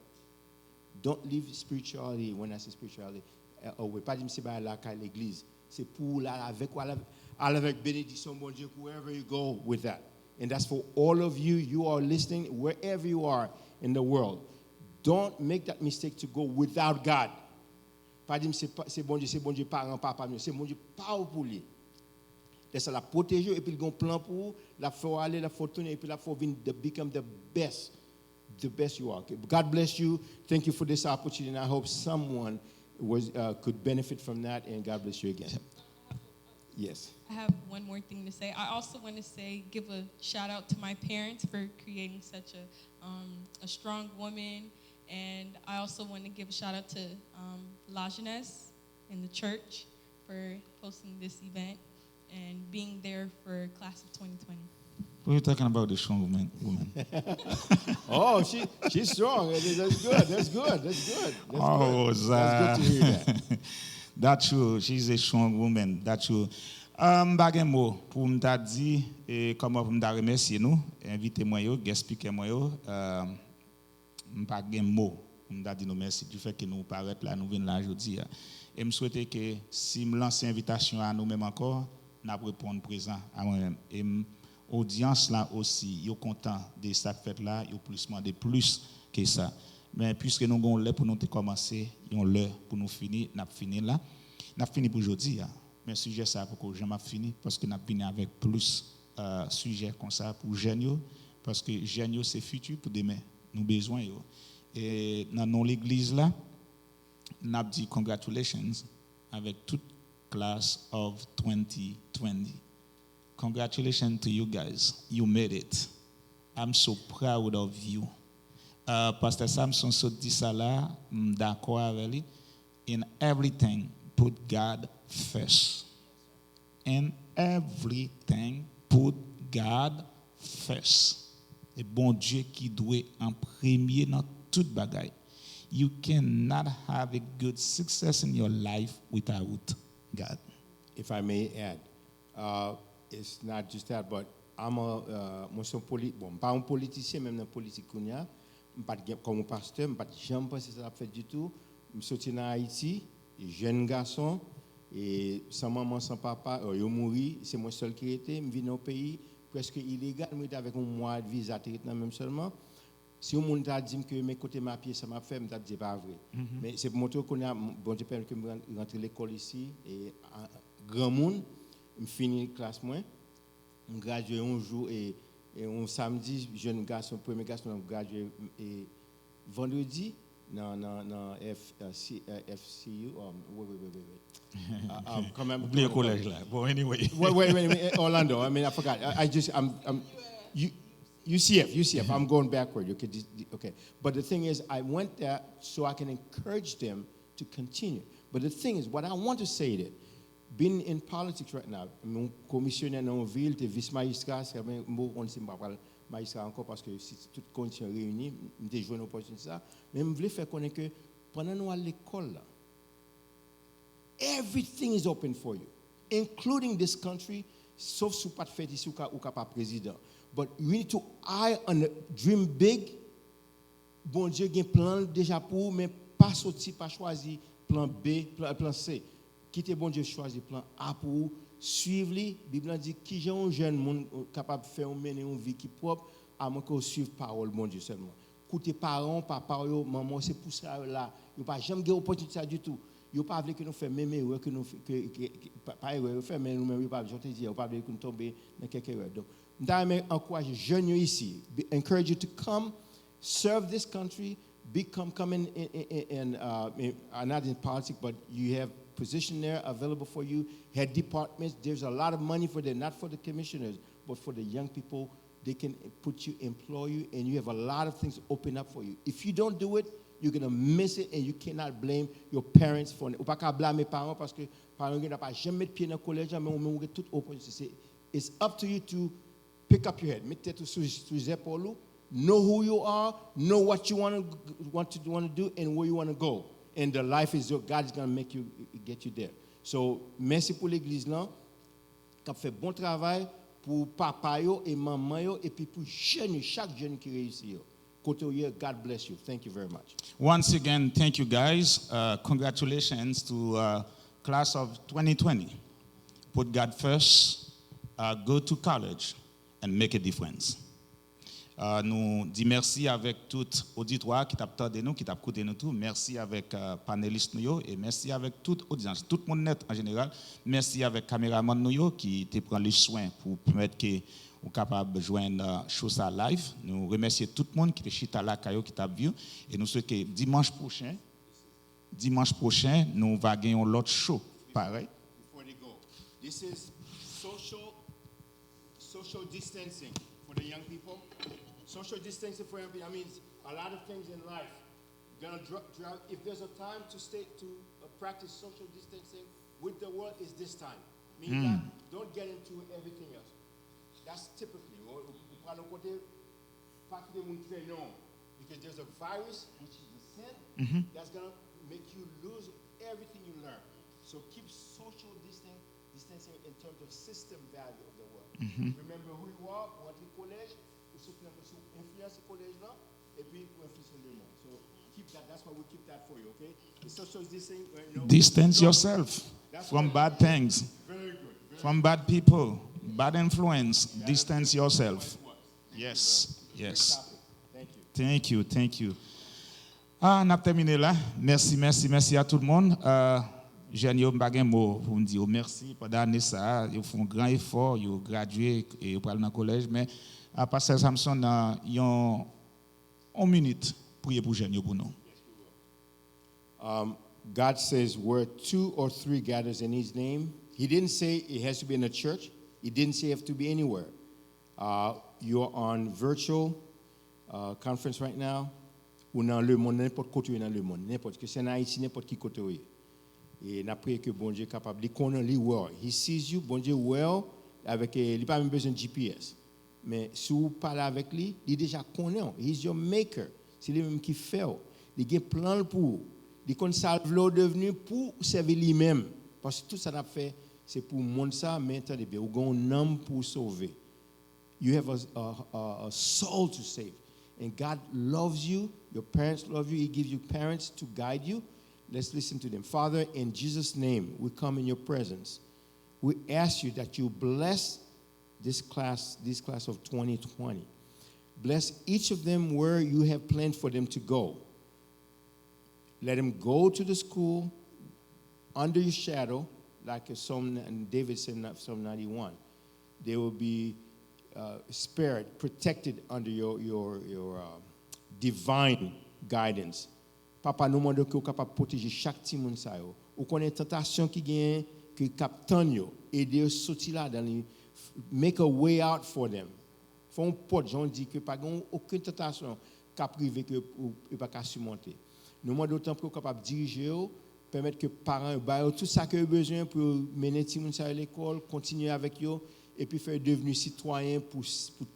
don't leave spirituality. When I say spirituality, pas dire c'est là à l'église. C'est pour là avec bénédiction, bon Dieu, wherever you go with that. And that's for all of you. You are listening, wherever you are in the world. Don't make that mistake to go without God. Pas dire c'est bon Dieu, parent, papa, c'est bon Dieu, pas pour lui. Laisse la protéger, et puis il y a un plan pour la faire aller, la faire tourner, et puis la faire become the best you are. Okay? God bless you. Thank you for this opportunity, and I hope someone could benefit from that, and God bless you again. Yes. I have one more thing to say. I also want to give a shout out to my parents for creating such a strong woman, and I also want to give a shout out to La Jeunesse and the church for hosting this event and being there for class of 2020. What are you talking about, the strong woman? Oh, she's strong. That's good. That's good. That's good to hear that. That's true. She's a strong woman. That's true. Bagay mot pour m'ta dit et comment pour m'ta remercier nous, inviter moi yo, guest speaker moi yo, m'pa gen mot pour m'ta dit nous merci du fait que nous paraître là, nous venons là aujourd'hui. Et me souhaiter que si me lance invitation à nous même encore, n'a répondre présent à moi-même. Et audience là aussi, yo content de ça fait là, yo plus demander plus que ça. Mais puisque nous avons l'heure pour nous commencer, nous avons l'heure pour nous finir, nous avons fini là. Nous avons fini pour aujourd'hui. Mais le sujet, ça pour que j'aime fini, parce que nous avons fini avec plus sujets comme ça pour jeunes, parce que jeunes, c'est futur pour demain. Nous avons besoin. Et dans l'église là, nous avons dit congratulations avec toute class of 2020. Congratulations to you guys. You made it. I'm so proud of you. Pastor Samson so dit ça là, d'accord avec lui. In everything, put God first. In everything, put God first. Et bon Dieu qui doit en premier dans toute bagaille. You cannot have a good success in your life without God. If I may add, it's not just that, but I'm pas un politicien, même un politique comme pasteur, je ne jamais pensé ça fait du tout. Je suis sorti en Haïti, jeune garçon, et sans maman, sans papa, il est mort, c'est moi seul qui était, je viens au pays presque illégal, je suis avec un mois de visa, même seulement. Si on m'a dit que mes côtés ma pied ça m'a fait, je dis pas vrai. Mais c'est pour montrer qu'on a bon Dieu permet que je rentre à l'école ici et grand monde, je finis classe moi, je gradué un jour et un samedi, jeune garçon, premier garçon, on gradué et vendredi dans FCU. Quand même. Oubliez le collège là. Bon, anyway. Wait, Orlando. I mean, I forgot. UCF. I'm going backward. Okay. But the thing is, I went there so I can encourage them to continue. But the thing is, what I want to say is, being in politics right now, mon commissionnaire dans une ville, t'es vice-magistrat, c'est un mot on ne sait pas magistrat encore parce que si toutes conditions réunies, j'ai joué une opportunité ça. Mais je voulais faire connaître que pendant nous à l'école là, everything is open for you, including this country. Sauf si vous pas fait ici ou pas président. But you need to eye on the dream big. Bon Dieu a un plan déjà pour, mais pas sorti, pas choisi plan B, plan C. Quittez bon Dieu choisir plan A pour vous. Suivez-le. La Bible dit qui j'ai un jeune monde capable de faire mener une vie qui propre, à moins que vous suivez la parole bon Dieu seulement. Écoutez parents, papa, maman, c'est pour ça là. Vous pas jamais gagner opportunité du tout. Vous pas voulu que nous fassions même erreur que nous pas erreur, faire même nous même pas je te dis, vous pas voulu que nous tomber dans quelque erreur. Donc, je encourage les jeunes ici, encourage you to come serve this country, come in not in politics, but you have position there available for you, head departments. There's a lot of money for them, not for the commissioners, but for the young people. They can put you, employ you, and you have a lot of things open up for you. If you don't do it, you're going to miss it, and you cannot blame your parents for it. Ou pas blâmer mes parents parce que parents n'ont pas jamais de pied dans le collège, mais on a tout opportunité. It's up to you to pick up your head, mettez tout sur les épaules, know who you are, know what you want to do, and where you want to go. And the life is God is going to make you get you there. So merci pour l'église là, qui a fait bon travail pour papa yo et maman yo et puis pour jeune, chaque jeune qui réussit. God bless you. Thank you very much. Once again, thank you guys. Congratulations to class of 2020. Put God first, go to college, and make a difference. Nous disons merci avec tout auditoire qui t'a entendu nous, qui t'a écouté nous tout. Merci avec panélistes nous et merci avec toute audience, tout le monde net en général. Merci avec caméraman nous qui te prend les soins pour permettre que ou capable de joindre chose à live. Nous remercions tout le monde qui est chita là qui t'a vu et nous souhaitons que dimanche prochain nous va gagner l'autre show pareil. Before they go, this is social distancing for the young people. Social distancing for young people, that means a lot of things in life. If there's a time to practice social distancing with the world, is this time. Meaning that don't get into everything else. That's typically, because there's a virus, which is a sin, that's going to make you lose everything you learn. So keep social distancing in terms of system value of the world. Remember who you are, what you college, influence the college now, and puis influence le monde. So keep that. That's why we keep that for you, okay? The social distancing. Distance yourself from bad things, very good. from bad people, bad influence. Distance yourself. Yes. Thank you. On a terminé là. Merci à tout le monde. Jeune yo m'bagay mot pour me dire merci pendant l'année ça, ils font un grand effort, ils ont gradué et ils parlent dans le collège mais à pasteur Samson ils ont 1 minute prier pour jeune yo pour nous. God says where 2 or 3 gathers in his name. He didn't say it has to be in a church. He didn't say it has to be anywhere. You're on virtual conference right now ou dans le monde n'importe côté dans le monde, n'importe que c'est en Haïti n'importe qui côté. Et n'a prié que bon Dieu est capable de connaître lui well. He sees you, bon Dieu well, avec il pas même besoin de GPS. Mais si vous parlez avec lui, il déjà connaît. He's your maker. C'est lui même qui fait. Il a plan pour. Il connaît ça devenu pour servir lui-même. Parce que tout ça n'a fait c'est pour monde ça maintenant de bien. Vous avez un homme pour sauver. You have a soul to save. And God loves you. Your parents love you. He gives you parents to guide you. Let's listen to them. Father, in Jesus' name, we come in your presence. We ask you that you bless this class of 2020. Bless each of them where you have planned for them to go. Let them go to the school under your shadow, like David said in Psalm 91. They will be spared, protected under your divine guidance. Papa nous demande que vous capable protéger chaque petit monde ça yo. Ou connaît tentation qui gagne que captain yo aider sortir là dans make a way out for them. Font porte j'on dit que pas aucune tentation cap privé que pas qu'à surmonter. Nous demande autant pour capable diriger permettre que parents ba tout ça que besoin pour mener petit monde ça à l'école, continuer avec yo et puis faire devenir citoyen pour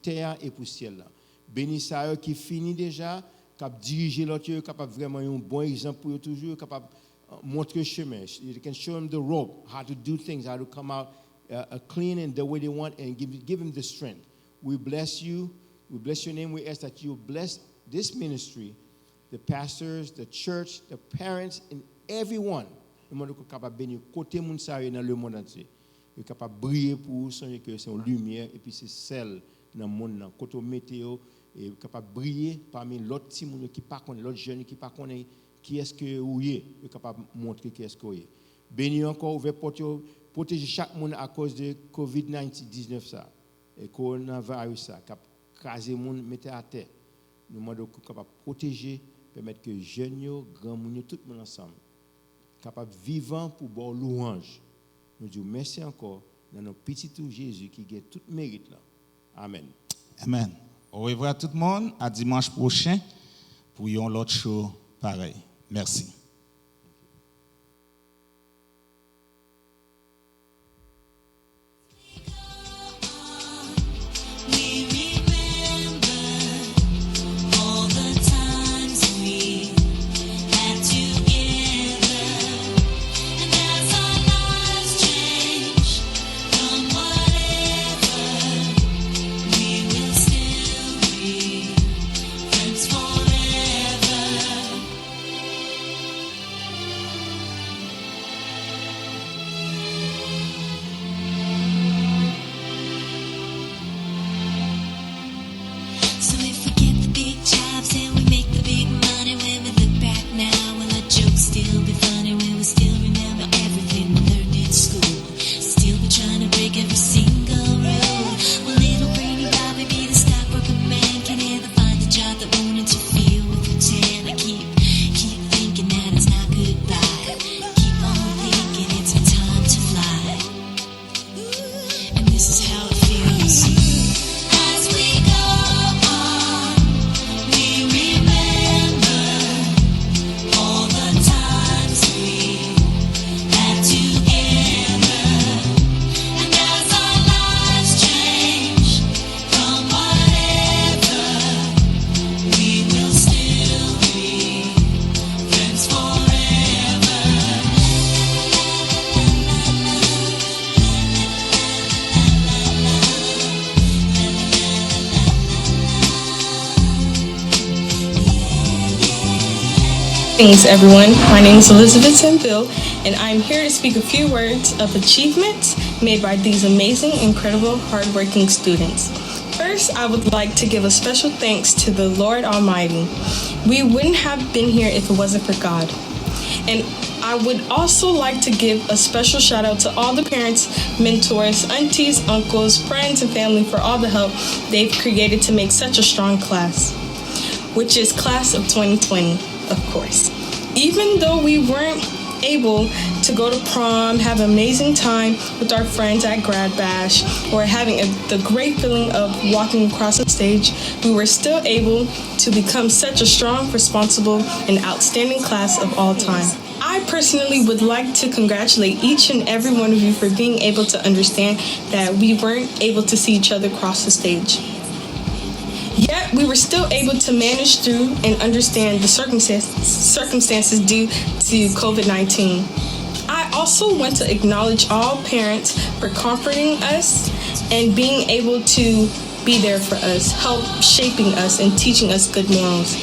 terre et pour ciel là. Béni ça qui finit déjà capable diriger l'autre, capable vraiment un bon exemple pour eux toujours, capable montrer le chemin. You can show them the rope, how to do things, how to come out clean in the way they want, and give them the strength. We bless you. We bless your name. We ask that you bless this ministry, the pastors, the church, the parents, and everyone. Nous demandons qu'on soit capable de bénir côté moun sa dans le monde entier. Nous sommes capables de briller pour vous, songer que c'est une lumière et puis c'est celle dans le monde, dans côté météo, et capable de briller parmi l'autre petit monde qui pas connaît, l'autre jeune qui pas connaît qui est-ce que vous êtes, est capable de montrer qui est-ce que vous êtes. Bénis encore, ouvert porte, protéger chaque monde à cause de COVID-19 ça, et coronavirus ça, cap craser monde, mettre à terre. Nous demandons qu'on soit capable de protéger, permettre que jeunes, grands monde, tout le monde ensemble, capable vivant pour bon louange. Nous disons merci encore dans notre petit tout Jésus qui gagne tout mérite là. Amen. Amen. Au revoir tout le monde. À dimanche prochain pour un autre show pareil. Merci. Greetings, everyone. My name is Elizabeth Sainvil, and I'm here to speak a few words of achievements made by these amazing, incredible, hardworking students. First, I would like to give a special thanks to the Lord Almighty. We wouldn't have been here if it wasn't for God. And I would also like to give a special shout out to all the parents, mentors, aunties, uncles, friends, and family for all the help they've created to make such a strong class, which is class of 2020, of course. Even though we weren't able to go to prom, have an amazing time with our friends at Grad Bash, or having the great feeling of walking across the stage, we were still able to become such a strong, responsible, and outstanding class of all time. I personally would like to congratulate each and every one of you for being able to understand that we weren't able to see each other across the stage. Yet, we were still able to manage through and understand the circumstances due to COVID-19. I also want to acknowledge all parents for comforting us and being able to be there for us, help shaping us and teaching us good morals.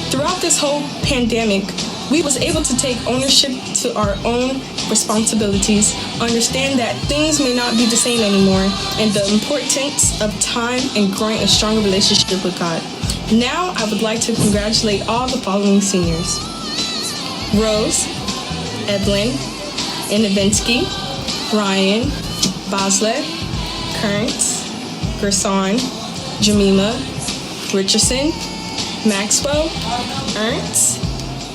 Throughout this whole pandemic, we was able to take ownership to our own responsibilities, understand that things may not be the same anymore, and the importance of time and growing a stronger relationship with God. Now, I would like to congratulate all the following seniors: Rose, Evelyn, Inavinsky, Ryan, Boslett, Kearns, Gerson, Jamima, Richardson, Maxwell, Ernst,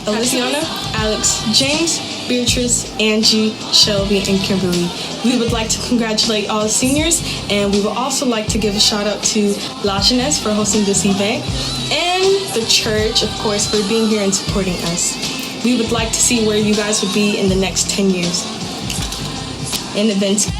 Elysiana, Alex, James, Beatrice, Angie, Shelby, and Kimberly. We would like to congratulate all the seniors, and we would also like to give a shout out to La Jeunesse for hosting this event, and the church, of course, for being here and supporting us. We would like to see where you guys would be in the next 10 years. In events.